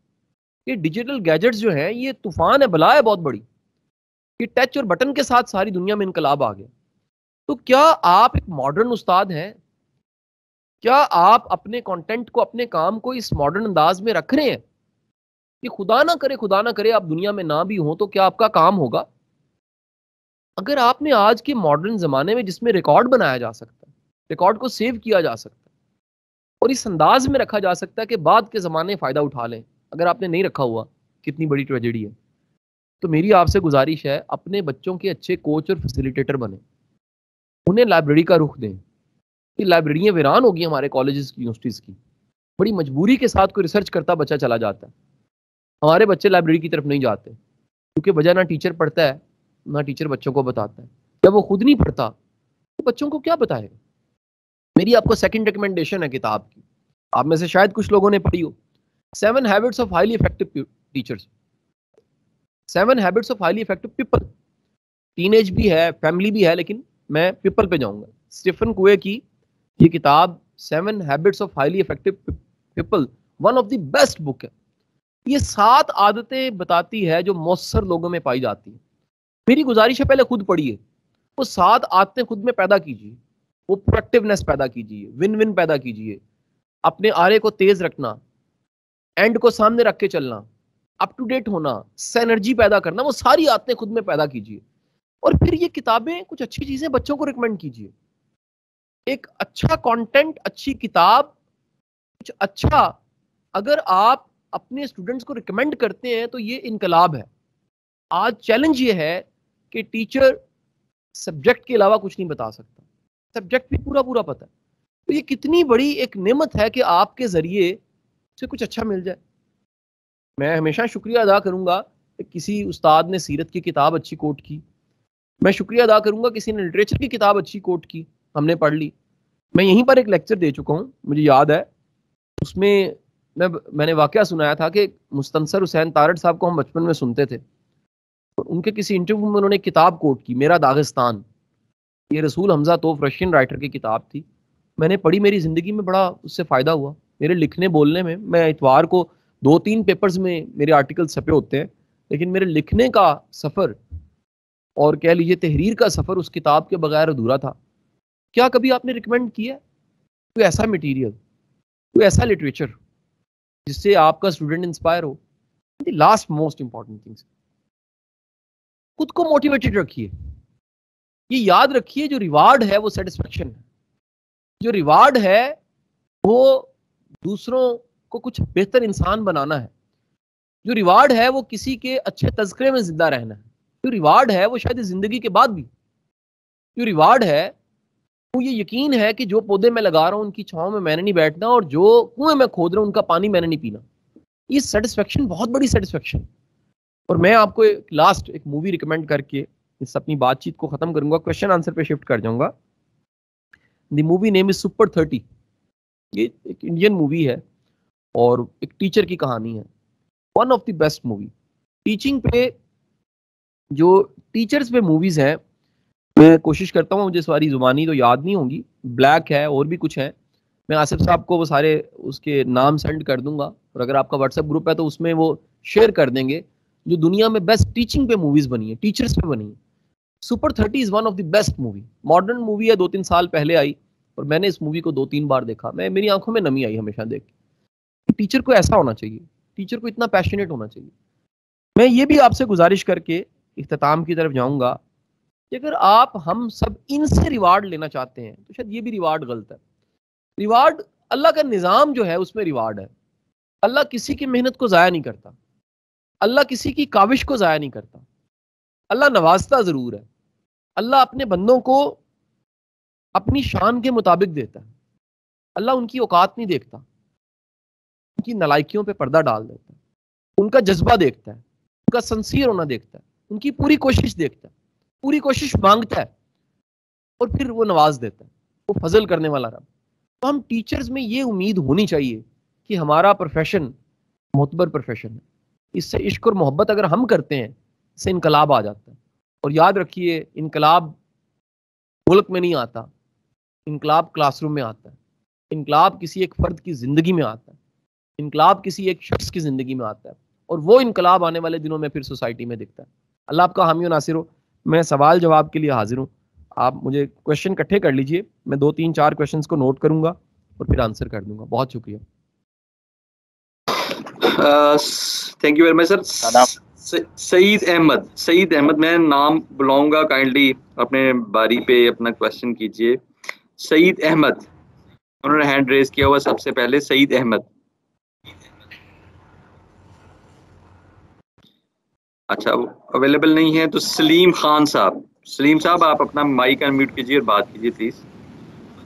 ये डिजिटल गैजेट्स जो है ये तूफान है, बला है बहुत बड़ी। ये टच और बटन के साथ सारी दुनिया में इनकलाब आ गया। तो क्या आप एक मॉडर्न उस्ताद हैं? क्या आप अपने कंटेंट को, अपने काम को इस मॉडर्न अंदाज में रख रहे हैं कि खुदा ना करे आप दुनिया में ना भी हो तो क्या आपका काम होगा? अगर आपने आज के मॉडर्न जमाने में जिसमें रिकॉर्ड बनाया जा सकता है, रिकॉर्ड को सेव किया जा सकता है और इस अंदाज में रखा जा सकता है कि बाद के ज़माने फ़ायदा उठा लें, अगर आपने नहीं रखा हुआ कितनी बड़ी ट्रेजेडी है। तो मेरी आपसे गुजारिश है, अपने बच्चों के अच्छे कोच और फैसिलिटेटर बने, उन्हें लाइब्रेरी का रुख दें। कि लाइब्रेरियाँ वीरान होगी हमारे कॉलेजेस की, यूनिवर्सिटीज़ की, बड़ी मजबूरी के साथ कोई रिसर्च करता बच्चा चला जाता है। हमारे बच्चे लाइब्रेरी की तरफ नहीं जाते क्योंकि वजह ना टीचर पढ़ता है ना टीचर बच्चों को बताता है। जब वो खुद नहीं पढ़ता तो बच्चों को क्या बताएगा? मेरी आपको सेकंड रिकमेंडेशन है किताब की, आप में से शायद कुछ लोगों ने पढ़ी हो, 7 habits of highly effective teachers, 7 habits of highly effective people. Teenage भी है, फैमिली भी है, लेकिन मैं पीपल पे जाऊंगा। स्टीफन कुए की ये किताब 7 habits of highly effective people one of the best book है। ये 7 आदतें बताती है जो मौसर लोगों में पाई जाती है। मेरी गुजारिश है पहले खुद पढ़िए, वो 7 आदतें खुद में पैदा कीजिए, वो प्रोडक्टिवनेस पैदा कीजिए, विन विन पैदा कीजिए, अपने आरे को तेज रखना, एंड को सामने रख के चलना, अप टू डेट होना, एनर्जी पैदा करना, वो सारी आदतें खुद में पैदा कीजिए। और फिर ये किताबें, कुछ अच्छी चीजें बच्चों को रिकमेंड कीजिए। एक अच्छा कंटेंट, अच्छी किताब, कुछ अच्छा अगर आप अपने स्टूडेंट्स को रिकमेंड करते हैं तो ये इनकलाब है। आज चैलेंज ये है कि टीचर सब्जेक्ट के अलावा कुछ नहीं बता सकता, सब्जेक्ट भी पूरा पूरा पता है। तो ये कितनी बड़ी एक नेमत है कि आपके जरिए से कुछ अच्छा मिल जाए। मैं हमेशा शुक्रिया अदा करूंगा कि किसी उस्ताद ने सीरत की किताब अच्छी कोट की, मैं शुक्रिया अदा करूंगा किसी ने लिटरेचर की किताब अच्छी कोट की, हमने पढ़ ली। मैं यहीं पर एक लेक्चर दे चुका हूँ, मुझे याद है, उसमें मैंने वाकया सुनाया था कि मुस्तंसर हुसैन तारड़ साहब को हम बचपन में सुनते थे, और उनके किसी इंटरव्यू में उन्होंने किताब कोट की, मेरा दागिस्तान। ये रसूल हमजा तोफ रशियन राइटर की किताब थी। मैंने पढ़ी, मेरी ज़िंदगी में बड़ा उससे फ़ायदा हुआ, मेरे लिखने बोलने में। मैं इतवार को 2-3 पेपर्स में मेरे आर्टिकल छपे होते हैं, लेकिन मेरे लिखने का सफ़र और कह लीजिए तहरीर का सफ़र उस किताब के बगैर अधूरा था। क्या कभी आपने रिकमेंड किया कोई ऐसा मटीरियल, कोई ऐसा लिटरेचर जिससे आपका स्टूडेंट इंस्पायर हो? The last most important things, खुद को मोटिवेटेड रखिए। ये याद रखिए, जो रिवार्ड है वो सेटिस्फेक्शन है, जो रिवार्ड है वो दूसरों को कुछ बेहतर इंसान बनाना है, जो रिवार्ड है वो किसी के अच्छे तज़किरे में जिंदा रहना है, जो रिवार्ड है वो शायद जिंदगी के बाद भी, जो रिवार्ड है वो ये यकीन है कि जो पौधे मैं लगा रहा हूँ उनकी छांव में मैंने नहीं बैठना, और जो कुएं मैं खोद रहा हूँ उनका पानी मैंने नहीं पीना। ये सेटिस्फेक्शन बहुत बड़ी सेटिस्फेक्शन। और मैं आपको एक मूवी रिकमेंड करके इस अपनी बातचीत को खत्म करूंगा, क्वेश्चन आंसर पे शिफ्ट कर जाऊंगा। The movie name is super 30। ये एक इंडियन मूवी है और एक टीचर की कहानी है, one of the best movie. Teaching पे, जो टीचर्स पे मूवीज हैं, मैं कोशिश करता हूँ, मुझे सारी जुबानी तो याद नहीं होंगी, ब्लैक है और भी कुछ है, मैं आसिफ साहब को वो सारे उसके नाम सेंड कर दूंगा, और अगर आपका व्हाट्सएप ग्रुप है तो उसमें वो शेयर कर देंगे जो दुनिया में बेस्ट टीचिंग पे मूवीज बनी है, टीचर्स पे बनी है। Super 30 is one of the best movie. Modern movie है, 2-3 साल पहले आई, और मैंने इस मूवी को 2-3 बार देखा। मेरी आंखों में नमी आई हमेशा देख के। टीचर को ऐसा होना चाहिए टीचर को इतना पैशनेट होना चाहिए। मैं ये भी आपसे गुजारिश करके इख्तिताम की तरफ जाऊंगा कि अगर आप हम सब इनसे रिवार्ड लेना चाहते हैं तो शायद ये भी रिवार्ड गलत है। रिवार्ड, अल्लाह का निज़ाम जो है उसमें रिवार्ड है। अल्लाह किसी की मेहनत को ज़ाया नहीं करता, अल्लाह किसी की काविश को ज़ाया नहीं करता। अल्लाह नवाजता ज़रूर है। अल्लाह अपने बंदों को अपनी शान के मुताबिक देता है। अल्लाह उनकी औकात नहीं देखता, उनकी नलायकियों पे पर्दा डाल देता है। उनका जज्बा देखता है, उनका सिंसियर होना देखता है, उनकी पूरी कोशिश देखता है, पूरी कोशिश मांगता है और फिर वो नवाज देता है। वो फजल करने वाला रब। तो हम टीचर्स में ये उम्मीद होनी चाहिए कि हमारा प्रोफेशन मोतबर प्रोफेशन है। इससे इश्क और मोहब्बत अगर हम करते हैं, इससे इनकलाब आ जाता है। और याद रखिए, इनकलाब मुल्क में नहीं आता, इनकलाब क्लासरूम में आता है। इनकलाब किसी एक फर्द की ज़िंदगी में आता है, इनकलाब किसी एक शख्स की ज़िंदगी में आता है, और वो इनकलाब आने वाले दिनों में फिर सोसाइटी में दिखता है। अल्लाह आपका हामी और नासिर हो। मैं सवाल जवाब के लिए हाजिर हूँ। आप मुझे क्वेश्चन इकट्ठे कर लीजिए, मैं 2 3 4 क्वेश्चंस को नोट करूंगा और फिर आंसर कर दूंगा। बहुत शुक्रिया। Thank you very much sir. Saeed Ahmed मैं नाम बुलाऊंगा, काइंडली अपने बारी पे अपना क्वेश्चन कीजिए। सईद अहमद, उन्होंने हैंड रेज किया हुआ सबसे पहले। सईद अहमद, अच्छा अवेलेबल नहीं है तो सलीम खान साहब। सलीम साहब आप अपना माइक अनम्यूट कीजिए और बात कीजिए प्लीज।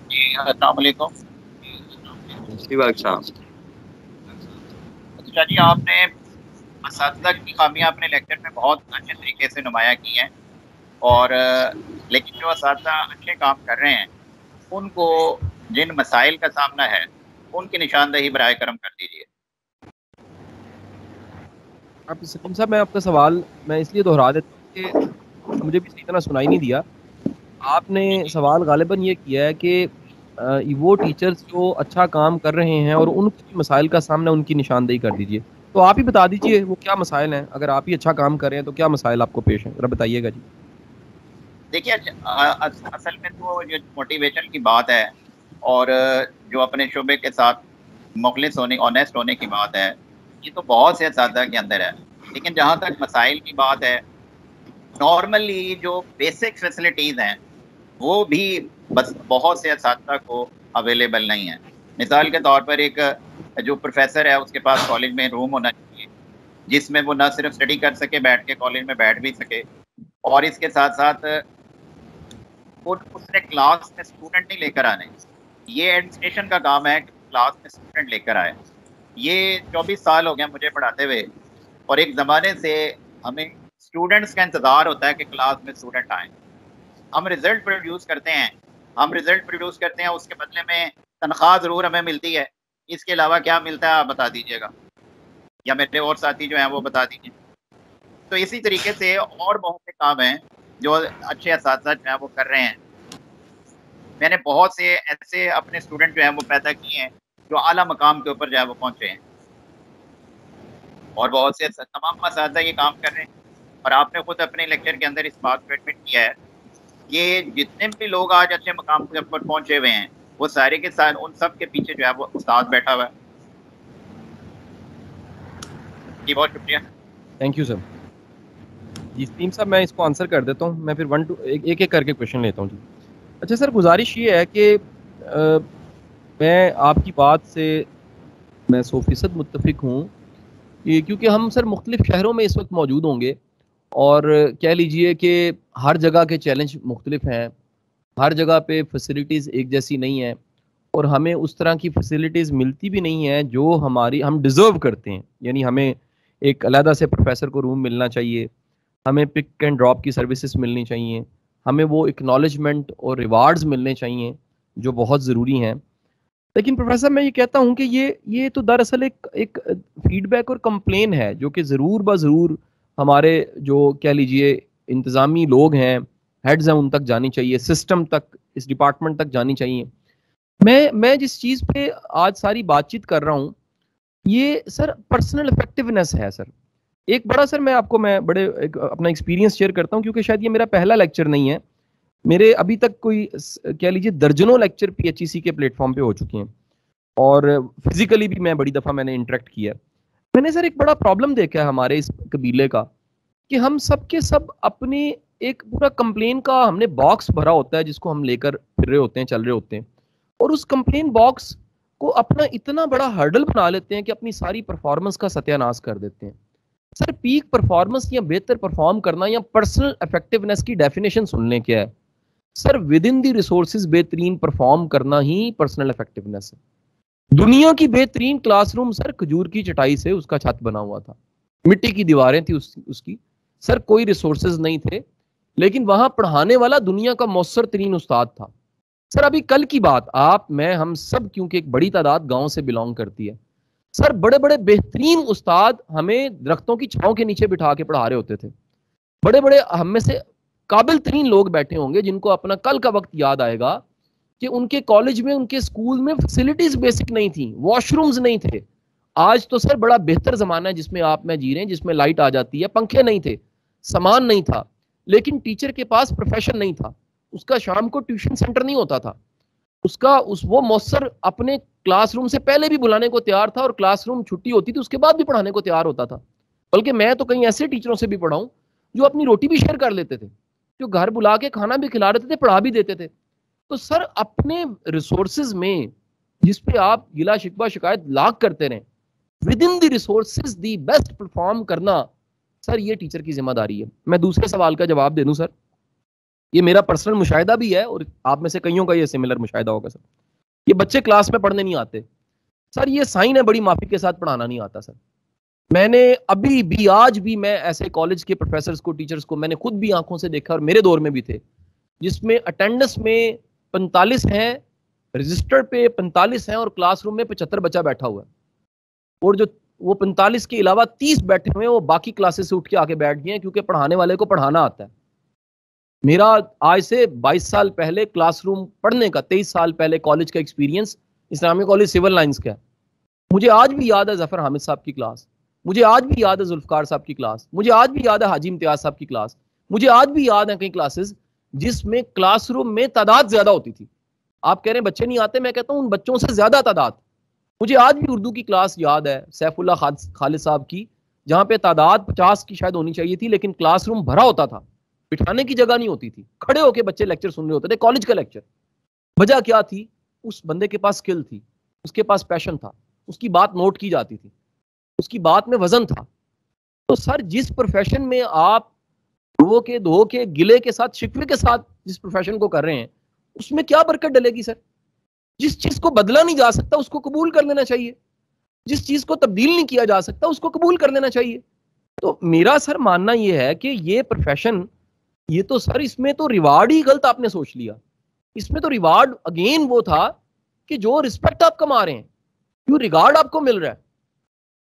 जी अस्सलाम वालेकुम। अच्छा जी, आपने असातिज़ा की खामियां अपने लेक्चर में बहुत अच्छे तरीके से नुमाया की हैं, और लेकिन जो असातिज़ा अच्छे काम कर रहे हैं उनको जिन मसाइल का सामना है उनकी निशानदेही बराए करम कर दीजिए। आप सलीम साहब, मैं आपका सवाल मैं इसलिए दोहरा देता हूँ कि मुझे भी सही तरह सुनाई नहीं दिया। आपने सवाल गालिबन ये किया है कि वो टीचर्स जो अच्छा काम कर रहे हैं और उनके मसाइल का सामना, उनकी निशानदेही कर दीजिए। तो आप ही बता दीजिए वो क्या मसाइल हैं। अगर आप ही अच्छा काम कर रहे हैं तो क्या मसाइल आपको पेश हैं, जरा बताइएगा जी। देखिए, असल में तो जो मोटिवेशन की बात है और जो अपने शोबे के साथ मुखलिस होने, ऑनेस्ट होने की बात है, ये तो बहुत से असातिज़ा के अंदर है। लेकिन जहाँ तक मसाइल की बात है, नॉर्मली जो बेसिक फैसिलिटीज़ हैं वो भी बस बहुत से असातिज़ा को अवेलेबल नहीं है। मिसाल के तौर पर एक जो प्रोफेसर है उसके पास कॉलेज में रूम होना चाहिए जिसमें वो ना सिर्फ स्टडी कर सके, बैठ के कॉलेज में बैठ भी सके, और इसके साथ साथ वो उसने क्लास में स्टूडेंट नहीं लेकर आने। ये एडमिनिस्ट्रेशन का काम है कि क्लास में स्टूडेंट लेकर आए। ये 24 साल हो गए मुझे पढ़ाते हुए, और एक ज़माने से हमें स्टूडेंट्स का इंतज़ार होता है कि क्लास में स्टूडेंट आए। हम रिज़ल्ट प्रोड्यूस करते हैं, उसके बदले में तनख्वाह ज़रूर हमें मिलती है। इसके अलावा क्या मिलता है आप बता दीजिएगा, या मेरे और साथी जो हैं वो बता दीजिए। तो इसी तरीके से और बहुत से काम हैं जो अच्छे असातिज़ा जो हैं वो कर रहे हैं। मैंने बहुत से ऐसे अपने स्टूडेंट जो हैं वो पैदा किए हैं जो आला मकाम के ऊपर जो है वो पहुँचे हैं, और बहुत से तमाम असातिज़ा ये काम कर रहे हैं। और आपने खुद अपने लेक्चर के अंदर इस बात को एडमिट किया है, ये जितने भी लोग आज अच्छे मकाम के ऊपर पहुँचे हुए हैं वो सारे के सारे उन सब के पीछे जो है वो उस्ताद बैठा हुआ है। जी बहुत शुक्रिया। Thank you sir. जी सलीम साहब, मैं इसको आंसर कर देता हूँ। मैं फिर एक एक करके क्वेश्चन लेता हूँ जी। अच्छा सर, गुजारिश ये है कि मैं आपकी बात से मैं 100% मुत्तफिक हूँ, क्योंकि हम सर मुख्तलिफ शहरों में इस वक्त मौजूद होंगे, और कह लीजिए कि हर जगह के चैलेंज मुख्तलिफ हैं, हर जगह पे फैसिलिटीज़ एक जैसी नहीं है, और हमें उस तरह की फैसिलिटीज़ मिलती भी नहीं है जो हम डिज़र्व करते हैं। यानी हमें एक अलहदा से प्रोफेसर को रूम मिलना चाहिए, हमें पिक एंड ड्रॉप की सर्विसेज मिलनी चाहिए, हमें वो एक्नॉलेजमेंट और रिवार्ड्स मिलने चाहिए जो बहुत ज़रूरी हैं। लेकिन प्रोफेसर, मैं ये कहता हूँ कि ये तो दरअसल एक फीडबैक और कंप्लेन है जो कि ज़रूर ब-ज़रूर हमारे जो कह लीजिए इंतज़ामी लोग हैं, हेड्स हैं, उन तक जानी चाहिए, सिस्टम तक, इस डिपार्टमेंट तक जानी चाहिए। मैं जिस चीज़ पे आज सारी बातचीत कर रहा हूँ, ये सर पर्सनल इफेक्टिवनेस है सर। एक बड़ा सर मैं बड़े एक अपना एक्सपीरियंस शेयर करता हूँ, क्योंकि शायद ये मेरा पहला लेक्चर नहीं है। मेरे अभी तक कोई कह लीजिए दर्जनों लेक्चर पीएचईसी के प्लेटफॉर्म पे हो चुके हैं, और फिजिकली भी मैं बड़ी दफ़ा मैंने इंटरेक्ट किया। मैंने सर एक बड़ा प्रॉब्लम देखा है हमारे इस कबीले का, कि हम सब के सब अपने एक पूरा कंप्लेन का हमने बॉक्स भरा होता है जिसको हम लेकर फिर रहे होते हैं, चल रहे होते हैं, और उस कंप्लेन बॉक्स को अपना इतना बड़ा हर्डल बना लेते हैं कि अपनी सारी परफॉर्मेंस का सत्यानाश कर देते हैं। सर पीक परफॉर्मेंस या बेहतर परफॉर्म करना या पर्सनल इफेक्टिवनेस की डेफिनेशन सुन लें क्या है sir? With in the resources बेहतरीन परफॉर्म करना ही पर्सनल इफेक्टिवनेस है। दुनिया की बेहतरीन क्लासरूम सर खजूर की चटाई से उसका छत बना हुआ था, मिट्टी की दीवारें थी उसकी सर, कोई रिसोर्सेज नहीं थे, लेकिन वहां पढ़ाने वाला दुनिया का मौसर तरीन उस्ताद था। सर अभी कल की बात, आप मैं हम सब, क्योंकि एक बड़ी तादाद गांव से बिलोंग करती है सर, बड़े बड़े बेहतरीन उस्ताद हमें दरख्तों की छांव के नीचे बिठा के पढ़ा रहे होते थे। बड़े बड़े हम में से काबिल तरीन लोग बैठे होंगे जिनको अपना कल का वक्त याद आएगा कि उनके कॉलेज में, उनके स्कूल में फैसिलिटीज बेसिक नहीं थी, वॉशरूम्स नहीं थे। आज तो सर बड़ा बेहतर जमाना है जिसमें आप मैं जी रहे हैं, जिसमें लाइट आ जाती है, पंखे नहीं थे, सामान नहीं था, लेकिन टीचर के पास प्रोफेशन नहीं था। उसका शाम को ट्यूशन सेंटर नहीं होता था, उसका वो मौसर अपने क्लासरूम से पहले भी बुलाने को तैयार था, और क्लासरूम छुट्टी होती थी उसके बाद भी पढ़ाने को तैयार होता था। बल्कि मैं तो कहीं ऐसे टीचरों से भी पढ़ाऊं जो अपनी रोटी भी शेयर कर लेते थे, जो घर बुला के खाना भी खिला देते थे, पढ़ा भी देते थे। तो सर अपने रिसोर्सेज में जिसपे आप गिला शिकवा शिकायत लाख करते रहे, with in the resources the best perform करना सर ये टीचर की जिम्मेदारी है। मैं दूसरे सवाल का जवाब दे दूं सर, ये मेरा पर्सनल मुशाहिदा भी है और आप में से कईयों का ये सिमिलर मुशाहिदा होगा सर। ये बच्चे क्लास में पढ़ने नहीं आते सर, ये साइन है, बड़ी माफी के साथ पढ़ाना नहीं आता सर। मैंने अभी भी, आज भी मैं ऐसे कॉलेज के प्रोफेसर्स को, टीचर्स को मैंने खुद भी आंखों से देखा, और मेरे दौर में भी थे, जिसमें अटेंडेंस में 45 हैं, रजिस्टर पे 45 हैं, और क्लासरूम में 75 बच्चा बैठा हुआ है, और जो वो 45 के अलावा 30 बैठे हुए हैं वो बाकी क्लासेस से उठ के आके बैठ गए हैं, क्योंकि पढ़ाने वाले को पढ़ाना आता है। मेरा आज से 22 साल पहले क्लासरूम पढ़ने का, 23 साल पहले कॉलेज का एक्सपीरियंस इस्लामी कॉलेज सिविल लाइंस का है। मुझे आज भी याद है जफर हामिद साहब की क्लास, मुझे आज भी याद है जुल्फकार साहब की क्लास, मुझे आज भी याद है हाजी इम्तियाज साहब की क्लास, मुझे आज भी याद है कई क्लासेस जिसमें क्लासरूम में तादाद ज्यादा होती थी। आप कह रहे हैं बच्चे नहीं आते, मैं कहता हूं उन बच्चों से ज्यादा तादाद। मुझे आज भी उर्दू की क्लास याद है सैफुल्लाह खालिद साहब की, जहां पे तादाद 50 की शायद होनी चाहिए थी, लेकिन क्लासरूम भरा होता था, बिठाने की जगह नहीं होती थी, खड़े होकर बच्चे लेक्चर सुन रहे होते थे, कॉलेज का लेक्चर। वजह क्या थी? उस बंदे के पास स्किल थी, उसके पास पैशन था, उसकी बात नोट की जाती थी, उसकी बात में वजन था। तो सर जिस प्रोफेशन में आप धो के गिले के साथ, शिकवे के साथ जिस प्रोफेशन को कर रहे हैं, उसमें क्या बरकत डलेगी सर? जिस चीज को बदला नहीं जा सकता उसको कबूल कर लेना चाहिए, जिस चीज को तब्दील नहीं किया जा सकता उसको कबूल कर लेना चाहिए। तो मेरा सर मानना यह है कि ये प्रोफेशन, ये तो सर इसमें तो रिवार्ड ही गलत आपने सोच लिया। इसमें तो रिवार्ड अगेन वो था कि जो रिस्पेक्ट आप कमा रहे हैं, जो रिगार्ड आपको मिल रहा है,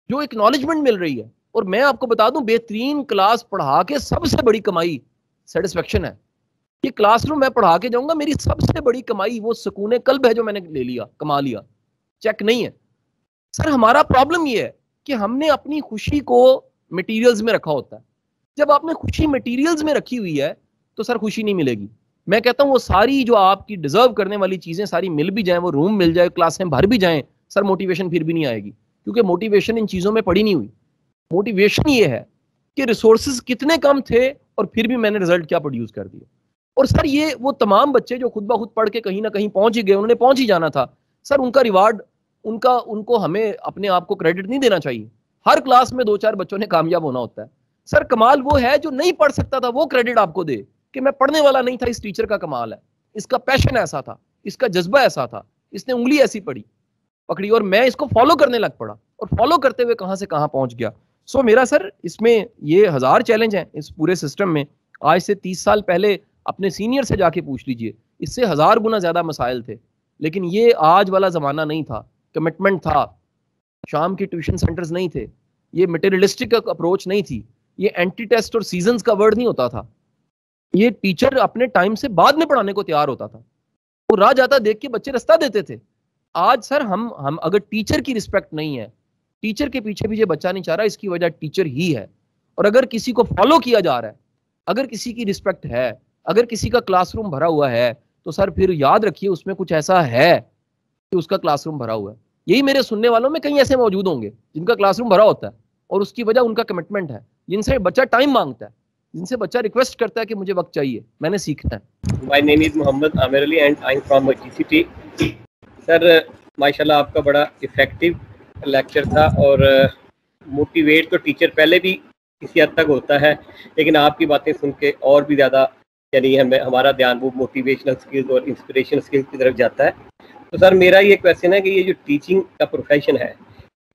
जो एक्नॉलेजमेंट मिल रही है। और मैं आपको बता दूं, बेहतरीन क्लास पढ़ा के सबसे बड़ी कमाई सेटिस्फेक्शन है। कि क्लासरूम मैं पढ़ा के जाऊंगा, मेरी सबसे बड़ी कमाई वो सुकून कल्ब है जो मैंने ले लिया, कमा लिया, चेक नहीं है। सर हमारा प्रॉब्लम ये है कि हमने अपनी खुशी को मटेरियल्स में रखा होता है। जब आपने खुशी मटेरियल्स में रखी हुई है तो सर खुशी नहीं मिलेगी। मैं कहता हूं वो सारी जो आपकी डिजर्व करने वाली चीजें सारी मिल भी जाएं, वो रूम मिल जाए, क्लासें भर भी जाएं, सर मोटिवेशन फिर भी नहीं आएगी, क्योंकि मोटिवेशन इन चीजों में पड़ी नहीं हुई। मोटिवेशन ये है कि रिसोर्सेज कितने कम थे और फिर भी मैंने रिजल्ट क्या प्रोड्यूस कर दिया। और सर ये वो तमाम बच्चे जो खुद ब खुद पढ़ के कहीं ना कहीं पहुंच ही गए, उन्होंने पहुंच ही जाना था, सर उनका रिवार्ड, उनको हमें अपने आप को क्रेडिट नहीं देना चाहिए। हर क्लास में 2-4 बच्चों ने कामयाब होना होता है। सर कमाल वो है जो नहीं पढ़ सकता था, वो क्रेडिट आपको दे कि मैं पढ़ने वाला नहीं था, इस टीचर का कमाल है, इसका पैशन ऐसा था, इसका जज्बा ऐसा था, इसने उंगली ऐसी पकड़ी और मैं इसको फॉलो करने लग पड़ा, और फॉलो करते हुए कहां से कहां पहुंच गया। सो मेरा सर इसमें ये 1000 चैलेंज हैं इस पूरे सिस्टम में। आज से 30 साल पहले अपने सीनियर से जाके पूछ लीजिए, इससे 1000 गुना ज्यादा मसाइल थे, लेकिन ये आज वाला जमाना नहीं था। कमिटमेंट था, शाम के ट्यूशन सेंटर्स नहीं थे, ये मटेरियलिस्टिक अप्रोच नहीं थी, ये एंटी टेस्ट और सीजन्स का वर्ड नहीं होता था, ये टीचर अपने टाइम से बाद में पढ़ाने को तैयार होता था, वो राह जाता देख के बच्चे रास्ता देते थे। आज सर हम अगर टीचर की रिस्पेक्ट नहीं है, टीचर के पीछे भी ये बच्चा नहीं चाह रहा, इसकी वजह टीचर ही है। और अगर किसी को फॉलो किया जा रहा है, अगर किसी की रिस्पेक्ट है, अगर किसी का क्लासरूम भरा हुआ है, तो सर फिर याद रखिए उसमें कुछ ऐसा है कि उसका क्लासरूम भरा हुआ है। यही मेरे सुनने वालों में कई ऐसे मौजूद होंगे जिनका क्लासरूम भरा होता है और उसकी वजह उनका कमिटमेंट है, जिनसे बच्चा टाइम मांगता है, जिनसे बच्चा रिक्वेस्ट करता है कि मुझे वक्त चाहिए, मैंने सीखना है। My name is Mohammad Aamir Ali and I am from GCT. Sir माशाल्लाह आपका बड़ा इफेक्टिव लेक्चर था और मोटिवेट तो टीचर पहले भी किसी हद तक होता है, लेकिन आपकी बातें सुन के और भी ज़्यादा यानी हमारा ध्यान वो मोटिवेशनल स्किल्स और इंस्पिरेशनल स्किल्स की तरफ जाता है। तो सर मेरा ये क्वेश्चन है कि ये जो टीचिंग का प्रोफेशन है,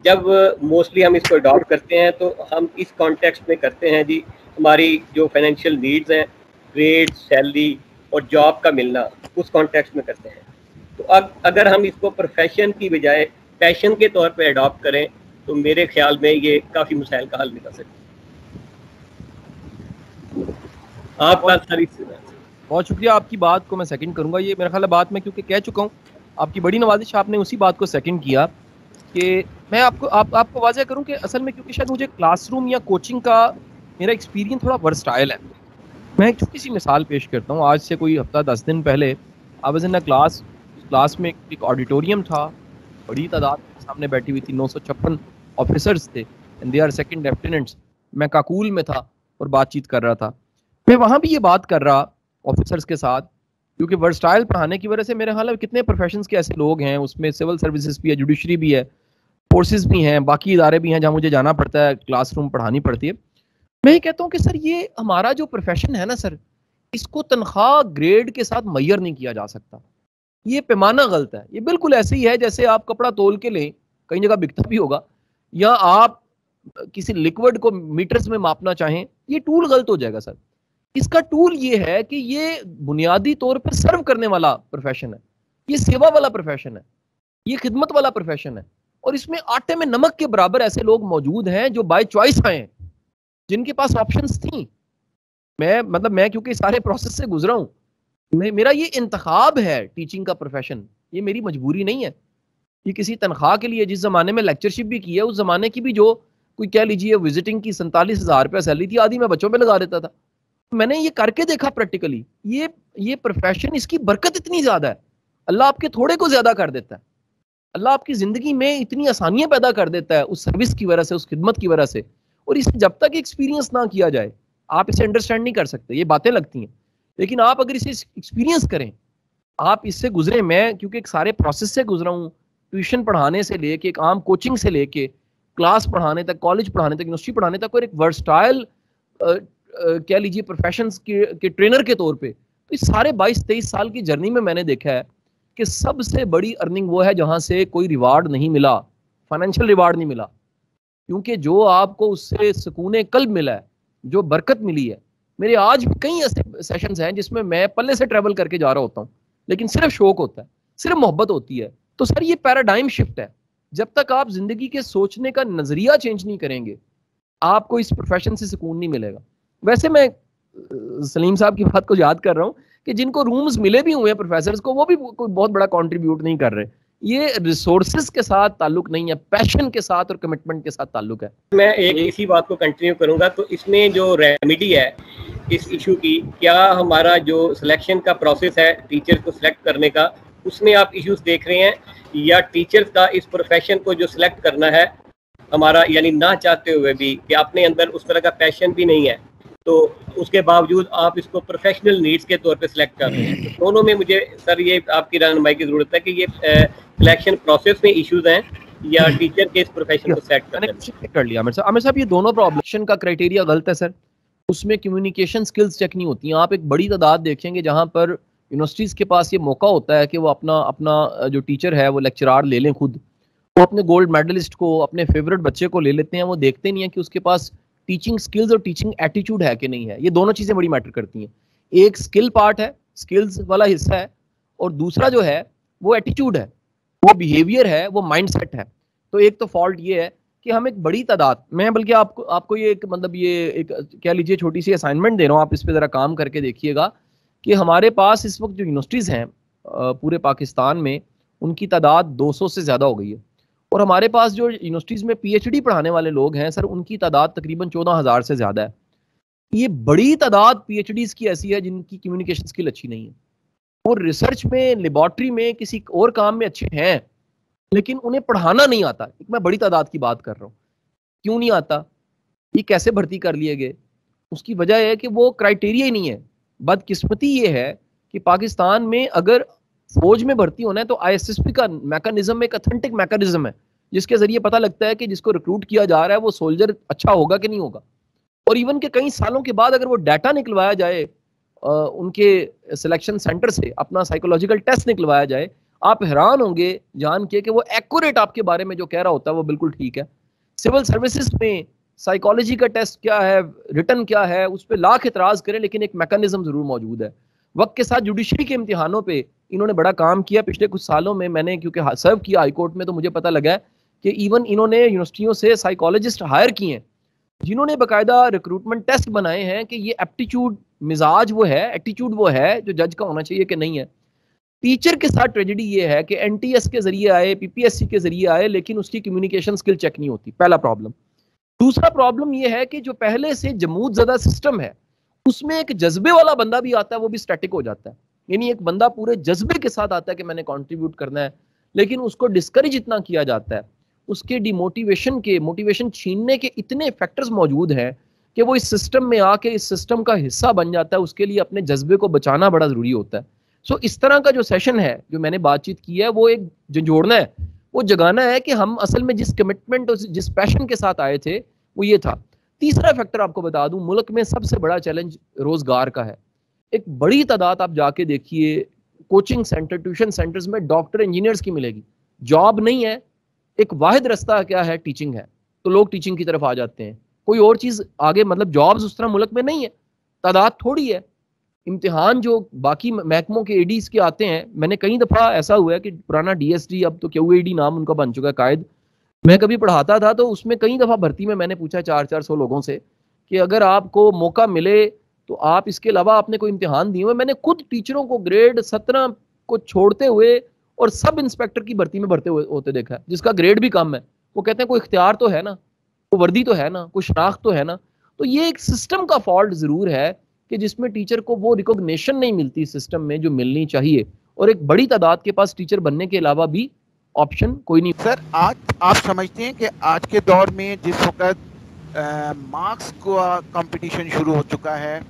जब मोस्टली हम इसको अडॉप्ट करते हैं तो हम इस कॉन्टेक्स्ट में करते हैं जी हमारी जो फाइनेंशियल नीड्स हैं, ग्रेड, सैलरी और जॉब का मिलना, उस कॉन्टेक्स्ट में करते हैं। तो अगर हम इसको प्रोफेशन की बजाय पैशन के तौर पे अडॉप्ट करें तो मेरे ख्याल में ये काफ़ी मसाइल का हल निकल सकता है। आपका सर बहुत शुक्रिया, आपकी बात को मैं सेकंड करूंगा। ये मेरा ख्याल है बात मैं क्योंकि कह चुका हूँ, आपकी बड़ी नवाजिश, आपने उसी बात को सेकंड किया कि मैं आपको वाज़ह करूं कि असल में क्योंकि शायद मुझे क्लासरूम या कोचिंग का मेरा एक्सपीरियंस थोड़ा वर्सटाइल है। मैं एक छोटी सी मिसाल पेश करता हूँ। आज से कोई हफ्ता 10 दिन पहले I was in a class में एक ऑडिटोरियम था, बड़ी तादाद सामने बैठी हुई थी, 956 ऑफिसर्स थे and they are second lieutenants. मैं काकूल में था और बातचीत कर रहा था। मैं वहाँ भी ये बात कर रहा ऑफिसर्स के साथ, क्योंकि वर्सटाइल पढ़ाने की वजह से मेरे ख्याल में कितने प्रोफेशंस के ऐसे लोग हैं, उसमें सिविल सर्विसेज भी है, जुडिशरी भी है, फोर्सेस भी हैं, बाकी इदारे भी हैं जहाँ मुझे जाना पड़ता है, क्लासरूम पढ़ानी पड़ती है। मैं ये कहता हूँ कि सर ये हमारा जो प्रोफेशन है ना सर, इसको तनख्वाह ग्रेड के साथ मैयर नहीं किया जा सकता। ये पैमाना गलत है। ये बिल्कुल ऐसे ही है जैसे आप कपड़ा तोल के लें, कई जगह बिकता भी होगा, या आप किसी लिक्विड को मीटर्स में मापना चाहें, ये टूल गलत हो जाएगा सर। इसका टूल ये है कि ये बुनियादी तौर पर सर्व करने वाला प्रोफेशन है, ये सेवा वाला प्रोफेशन है, ये खिदमत वाला प्रोफेशन है, और इसमें आटे में नमक के बराबर ऐसे लोग मौजूद हैं जो बाय चॉइस आए हैं, जिनके पास ऑप्शंस थी। मैं क्योंकि सारे प्रोसेस से गुजरा हूं, मेरा ये इंतखाब है टीचिंग का प्रोफेशन, ये मेरी मजबूरी नहीं है। ये किसी तनख्वाह के लिए, जिस जमाने में लेक्चरशिप भी की है, उस जमाने की भी जो कोई कह लीजिए विजिटिंग की 47,000 रुपया सैलरी थी, आधी मैं बच्चों पे लगा देता था। मैंने ये करके देखा प्रैक्टिकली। ये प्रोफेशन, इसकी बरकत इतनी ज्यादा है, अल्लाह आपके थोड़े को ज्यादा कर देता है, अल्लाह आपकी जिंदगी में इतनी आसानियां पैदा कर देता है उस सर्विस की वजह से, उस खिदमत की वजह से। और इसे जब तक एक्सपीरियंस ना किया जाए आप इसे अंडरस्टैंड नहीं कर सकते। ये बातें लगती हैं, लेकिन आप अगर इसे एक्सपीरियंस करें, आप इससे गुजरे, मैं क्योंकि एक सारे प्रोसेस से गुजरा हूँ, ट्यूशन पढ़ाने से लेके, एक आम कोचिंग से लेके, क्लास पढ़ाने तक, कॉलेज पढ़ाने तक, यूनिवर्सिटी पढ़ाने तक, और एक वर्सटाइल कह लीजिए प्रोफेशंस के ट्रेनर के तौर पे, तो इस सारे 22-23 साल की जर्नी में मैंने देखा है कि सबसे बड़ी अर्निंग वो है जहां से कोई रिवार्ड नहीं मिला, फाइनेंशियल रिवार्ड नहीं मिला, क्योंकि जो आपको उससे सुकून कल्ब मिला है, जो बरकत मिली है। मेरे आज भी कई ऐसे सेशंस हैं जिसमें मैं पल्ले से ट्रैवल करके जा रहा होता हूँ, लेकिन सिर्फ शौक होता है, सिर्फ मोहब्बत होती है। तो सर ये पैराडाइम शिफ्ट है। जब तक आप जिंदगी के सोचने का नजरिया चेंज नहीं करेंगे, आपको इस प्रोफेशन से सुकून नहीं मिलेगा। वैसे मैं सलीम साहब की बात को याद कर रहा हूँ कि जिनको रूम्स मिले भी हुए हैं प्रोफेसर्स को, वो भी कोई बहुत बड़ा कंट्रीब्यूट नहीं कर रहे। ये रिसोर्सेज के साथ ताल्लुक नहीं है, पैशन के साथ और कमिटमेंट के साथ ताल्लुक है। मैं एक इसी बात को कंटिन्यू करूंगा। तो इसमें जो रेमेडी है इस इशू की, क्या हमारा जो सिलेक्शन का प्रोसेस है टीचर को सिलेक्ट करने का, उसमें आप इश्यूज देख रहे हैं, या टीचर्स का इस प्रोफेशन को जो सिलेक्ट करना है हमारा, यानी ना चाहते हुए भी कि अपने अंदर उस तरह का पैशन भी नहीं है, तो उसके बावजूद आप इसको प्रोफेशनल नीड्स के तौर पे सिलेक्ट कर रहे हैं? तो दोनों में मुझे सर ये आपकी रहनुमाई की जरूरत है कि ये सिलेक्शन प्रोसेस में इश्यूज हैं या टीचर के इस प्रोफेशन को सेलेक्ट कर लिया। आमिर साहब ये दोनों प्रॉब्लम का क्राइटेरिया गलत है सर। उसमें कम्युनिकेशन स्किल्स चेक नहीं होती हैं। आप एक बड़ी तादाद देखेंगे जहाँ पर यूनिवर्सिटीज़ के पास ये मौका होता है कि वो अपना जो टीचर है वो लेक्चरार ले लें खुद, वो अपने गोल्ड मेडलिस्ट को, अपने फेवरेट बच्चे को ले लेते हैं। वो देखते नहीं है कि उसके पास टीचिंग स्किल्स और टीचिंग एटीट्यूड है कि नहीं है। ये दोनों चीज़ें बड़ी मैटर करती हैं। एक स्किल पार्ट है, स्किल्स वाला हिस्सा है, और दूसरा जो है वो एटीट्यूड है, वो बिहेवियर है, वो माइंडसेट है। तो एक तो फॉल्ट ये है कि हम एक बड़ी तादाद, मैं बल्कि आपको ये एक मतलब ये एक कह लीजिए छोटी सी असाइनमेंट दे रहा हूँ, आप इस पर ज़रा काम करके देखिएगा कि हमारे पास इस वक्त जो यूनिवर्सिटीज़ हैं पूरे पाकिस्तान में, उनकी तादाद 200 से ज़्यादा हो गई है, और हमारे पास जो यूनिवर्सिटीज़ में पीएचडी पढ़ाने वाले लोग हैं सर, उनकी तादाद तकरीबन 14,000 से ज़्यादा है। ये बड़ी तादाद पीएचडीज़ की ऐसी है जिनकी कम्युनिकेशन स्किल अच्छी नहीं है, और रिसर्च में, लेबॉर्ट्री में, किसी और काम में अच्छे हैं, लेकिन उन्हें पढ़ाना नहीं आता। मैं बड़ी तादाद की बात कर रहा हूँ। क्यों नहीं आता? ये कैसे भर्ती कर लिए गए? उसकी वजह है कि वो क्राइटेरिया ही नहीं है। बदकिस्मती ये है कि पाकिस्तान में अगर फौज में भर्ती होना है तो ISSP का मैकेनिज्म एक अथेंटिक मैकेनिज्म है, जिसके जरिए पता लगता है कि जिसको रिक्रूट किया जा रहा है वो सोल्जर अच्छा होगा कि नहीं होगा। और इवन के कई सालों के बाद अगर वो डाटा निकलवाया जाए उनके सिलेक्शन सेंटर से, अपना साइकोलॉजिकल टेस्ट निकलवाया जाए, आप हैरान होंगे जान के कि वो एक्यूरेट आपके बारे में जो कह रहा होता है वो बिल्कुल ठीक है। सिविल सर्विसेज में साइकोलॉजी का टेस्ट क्या है, रिटर्न क्या है, उस पर लाख इतराज करें, लेकिन एक मैकेनिज्म जरूर मौजूद है। वक्त के साथ जुडिशरी के इम्तिहानों पे इन्होंने बड़ा काम किया पिछले कुछ सालों में। मैंने क्योंकि सर्व किया हाई कोर्ट में, तो मुझे पता लगा है कि इवन इन्होंने यूनिवर्सिटियों से साइकोलॉजिस्ट हायर किए हैं जिन्होंने बाकायदा रिक्रूटमेंट टेस्ट बनाए हैं कि ये एप्टीट्यूड, मिजाज वो है, एटीट्यूड वो है जो जज का होना चाहिए कि नहीं है। टीचर के साथ ट्रेजेडी ये है कि NTS के जरिए आए, PPSC के जरिए आए, लेकिन उसकी कम्युनिकेशन स्किल चेक नहीं होती। पहला प्रॉब्लम। दूसरा प्रॉब्लम ये है कि जो पहले से जमूद ज़दा सिस्टम है उसमें एक जज्बे वाला बंदा भी आता है, वो भी स्टैटिक हो जाता है। यानी एक बंदा पूरे जज्बे के साथ आता है कि मैंने कंट्रीब्यूट करना है, लेकिन उसको डिस्करेज इतना किया जाता है, उसके मोटिवेशन छीनने के इतने फैक्टर्स मौजूद हैं कि वो इस सिस्टम में आके इस सिस्टम का हिस्सा बन जाता है। उसके लिए अपने जज्बे को बचाना बड़ा ज़रूरी होता है। सो इस तरह का जो सेशन है, जो मैंने बातचीत की है, वो एक जोड़ना है, वो जगाना है कि हम असल में जिस कमिटमेंट और जिस पैशन के साथ आए थे वो ये था। तीसरा फैक्टर आपको बता दूं, मुल्क में सबसे बड़ा चैलेंज रोजगार का है। एक बड़ी तादाद आप जाके देखिए कोचिंग सेंटर, ट्यूशन सेंटर्स में डॉक्टर, इंजीनियर्स की मिलेगी, जॉब नहीं है। एक वाहिद रास्ता क्या है? टीचिंग है, तो लोग टीचिंग की तरफ आ जाते हैं। कोई और चीज आगे, मतलब जॉब्स उस तरह मुल्क में नहीं है, तादाद थोड़ी है। इम्तिहान जो बाकी महकमों के ADs के आते हैं, मैंने कई दफा ऐसा हुआ है कि पुराना DSD, अब तो QAD नाम उनका बन चुका है, कायद, मैं कभी पढ़ाता था तो उसमें कई दफा भर्ती में मैंने पूछा 400 लोगों से कि अगर आपको मौका मिले तो आप इसके अलावा आपने कोई इम्तिहान दिए हुए? मैंने खुद टीचरों को ग्रेड 17 को छोड़ते हुए और सब इंस्पेक्टर की भर्ती में भरते हुए होते देखा है, जिसका ग्रेड भी कम है। वो कहते हैं कोई इख्तियार तो है ना, कोई वर्दी तो है ना, कोई शनाख्त तो है ना। तो ये एक सिस्टम का फॉल्ट जरूर है कि जिसमें टीचर को वो रिकॉग्निशन नहीं मिलती सिस्टम में जो मिलनी चाहिए, और एक बड़ी तादाद के पास टीचर बनने के अलावा भी ऑप्शन कोई नहीं। सर, आज आप समझते हैं कि आज के दौर में जिस वक्त मार्क्स का कंपटीशन शुरू हो चुका है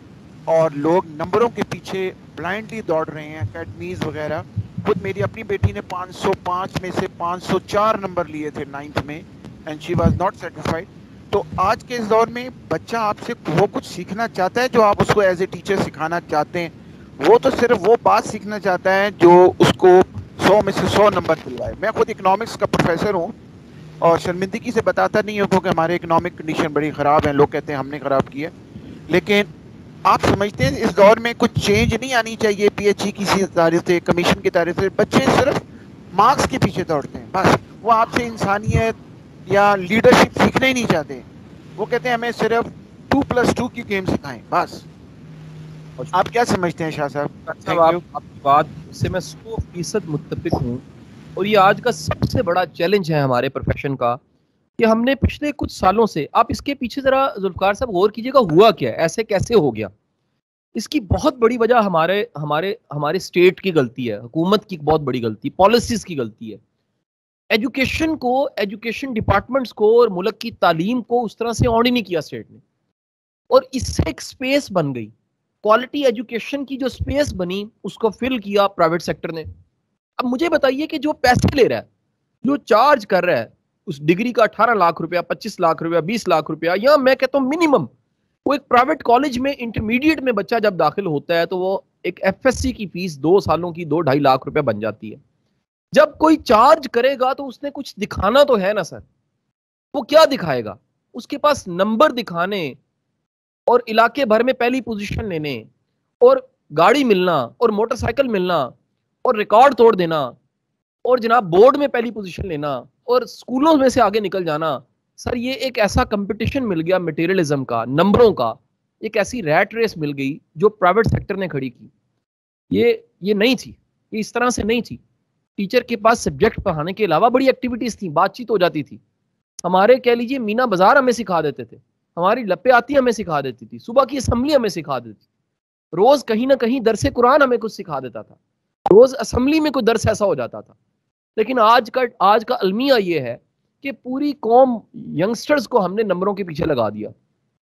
और लोग नंबरों के पीछे ब्लाइंडली दौड़ रहे हैं, अकेडमीज वगैरह, खुद मेरी अपनी बेटी ने 505 में से 504 नंबर लिए थे 9th में, and she was not satisfied. तो आज के इस दौर में बच्चा आपसे वो कुछ सीखना चाहता है जो आप उसको एज ए टीचर सिखाना चाहते हैं, वो तो सिर्फ वो बात सीखना चाहता है जो उसको 100 में से 100 नंबर दिलवाए। मैं खुद इकोनॉमिक्स का प्रोफेसर हूँ और शर्मिंदगी से बताता नहीं हूँ क्योंकि हमारे इकोनॉमिक कंडीशन बड़ी ख़राब है, लोग कहते हैं हमने ख़राब की है। लेकिन आप समझते हैं इस दौर में कुछ चेंज नहीं आनी चाहिए PHE की तारीफ से, कमीशन की तारीफ से? बच्चे सिर्फ मार्क्स के पीछे दौड़ते हैं, बस वो आपसे इंसानियत या लीडरशिप सीखना ही नहीं चाहते। वो कहते हैं हमें सिर्फ 2+2 की गेम सिखाएं, बस। आप क्या समझते हैं शाह साहब? आपकी बात से मैं 100% मुत्तफिक हूँ, और ये आज का सबसे बड़ा चैलेंज है हमारे प्रोफेशन का कि हमने पिछले कुछ सालों से, आप इसके पीछे जरा जुल्फकार साहब गौर कीजिएगा, हुआ क्या, ऐसे कैसे हो गया। इसकी बहुत बड़ी वजह हमारे हमारे हमारे स्टेट की गलती है, हुकूमत की बहुत बड़ी गलती, पॉलिसीज की गलती है। एजुकेशन को, एजुकेशन डिपार्टमेंट्स को और मुल्क की तालीम को उस तरह से ऑन ही नहीं किया स्टेट ने, और इससे एक स्पेस बन गई। क्वालिटी एजुकेशन की जो स्पेस बनी उसको फिल किया प्राइवेट सेक्टर ने। अब मुझे बताइए कि जो पैसे ले रहा है, जो चार्ज कर रहा है उस डिग्री का 18 लाख रुपया, 25 लाख रुपया, 20 लाख रुपया, या मैं कहता हूँ मिनिमम, वो एक प्राइवेट कॉलेज में इंटरमीडिएट में बच्चा जब दाखिल होता है तो वो एक FSC की फीस 2 सालों की 2-2.5 लाख रुपया बन जाती है। जब कोई चार्ज करेगा तो उसने कुछ दिखाना तो है ना सर। वो क्या दिखाएगा? उसके पास नंबर दिखाने और इलाके भर में पहली पोजीशन लेने और गाड़ी मिलना और मोटरसाइकिल मिलना और रिकॉर्ड तोड़ देना और जनाब बोर्ड में पहली पोजीशन लेना और स्कूलों में से आगे निकल जाना। सर ये एक ऐसा कंपटीशन मिल गया मटेरियलिज्म का, नंबरों का, एक ऐसी रैट रेस मिल गई जो प्राइवेट सेक्टर ने खड़ी की। ये नहीं थी, ये इस तरह से नहीं थी। टीचर के पास सब्जेक्ट पढ़ाने के अलावा बड़ी एक्टिविटीज थी, बातचीत हो जाती थी। हमारे कह लीजिए मीना बाजार हमें सिखा देते थे, हमारी लप्पे आती हमें सिखा देती थी, सुबह की असेंबली हमें सिखा देती, रोज कहीं ना कहीं दरसे कुरान हमें कुछ सिखा देता था, रोज असेंबली में कोई दर्स ऐसा हो जाता था। लेकिन आज का अलमिया ये है कि पूरी कौम यंगस्टर्स को हमने नंबरों के पीछे लगा दिया।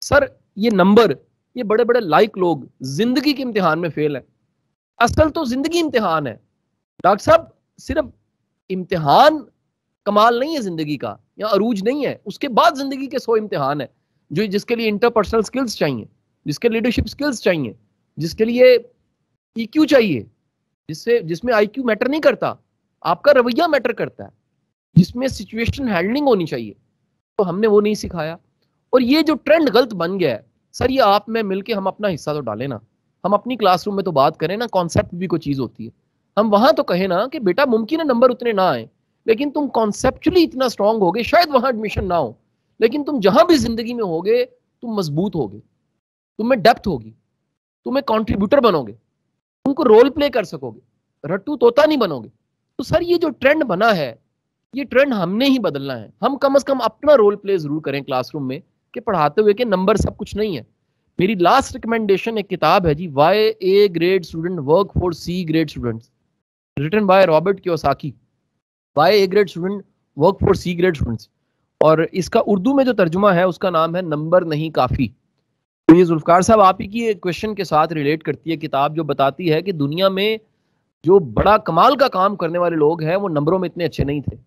सर ये नंबर, ये बड़े बड़े लाइक लोग जिंदगी के इम्तिहान में फेल है। असल तो जिंदगी इम्तिहान है डॉक्टर साहब, सिर्फ इम्तिहान कमाल नहीं है जिंदगी का या अरूज नहीं है, उसके बाद जिंदगी के 100 इम्तिहान है जो जिसके लिए इंटरपर्सनल स्किल्स चाहिए, जिसके लीडरशिप स्किल्स चाहिए, जिसके लिए ईक्यू चाहिए, जिसमें आईक्यू मैटर नहीं करता, आपका रवैया मैटर करता है, जिसमें सिचुएशन हैंडलिंग होनी चाहिए। तो हमने वो नहीं सिखाया और ये जो ट्रेंड गलत बन गया है सर, ये आप में मिलके हम अपना हिस्सा तो डालें ना, हम अपनी क्लासरूम में तो बात करें ना, कॉन्सेप्ट भी कोई चीज होती है, हम वहां तो कहें ना कि बेटा मुमकिन है नंबर उतने ना आए लेकिन तुम कॉन्सेप्चुअली इतना स्ट्रांग होगे, शायद वहां एडमिशन ना हो लेकिन तुम जहां भी जिंदगी में होगे तुम मजबूत होगे, तुम्हें डेप्थ होगी, तुम्हें कॉन्ट्रीब्यूटर बनोगे, तुमको रोल प्ले कर सकोगे, रट्टू तोता नहीं बनोगे। तो सर ये जो ट्रेंड बना है ये ट्रेंड हमने ही बदलना है। हम कम से कम अपना रोल प्ले जरूर करें क्लासरूम में कि पढ़ाते हुए कि नंबर सब कुछ नहीं है। मेरी लास्ट रिकमेंडेशन एक किताब है जी, why A grade student work for C grade students, written by Robert Kiyosaki. Why A grade student work for C grade students, और इसका उर्दू में जो तर्जुमा है उसका नाम है नंबर नहीं काफी। तो ये जुल्फकार साहब आप ही की क्वेश्चन के साथ रिलेट करती है किताब, जो बताती है कि दुनिया में जो बड़ा कमाल का काम करने वाले लोग हैं वो नंबरों में इतने अच्छे नहीं थे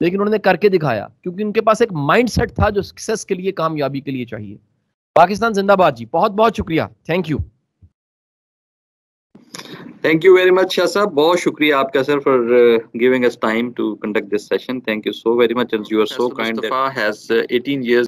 लेकिन उन्होंने करके दिखाया क्योंकि उनके पास एक माइंडसेट था जो सक्सेस के लिए, कामयाबी के लिए चाहिए। पाकिस्तान जिंदाबाद जी, बहुत बहुत शुक्रिया, thank you. Thank you very much, Shah sir. बहुत शुक्रिया आपका sir for giving us time to conduct this session. Thank you so very much, and you are so kind. Mustafa has 18 years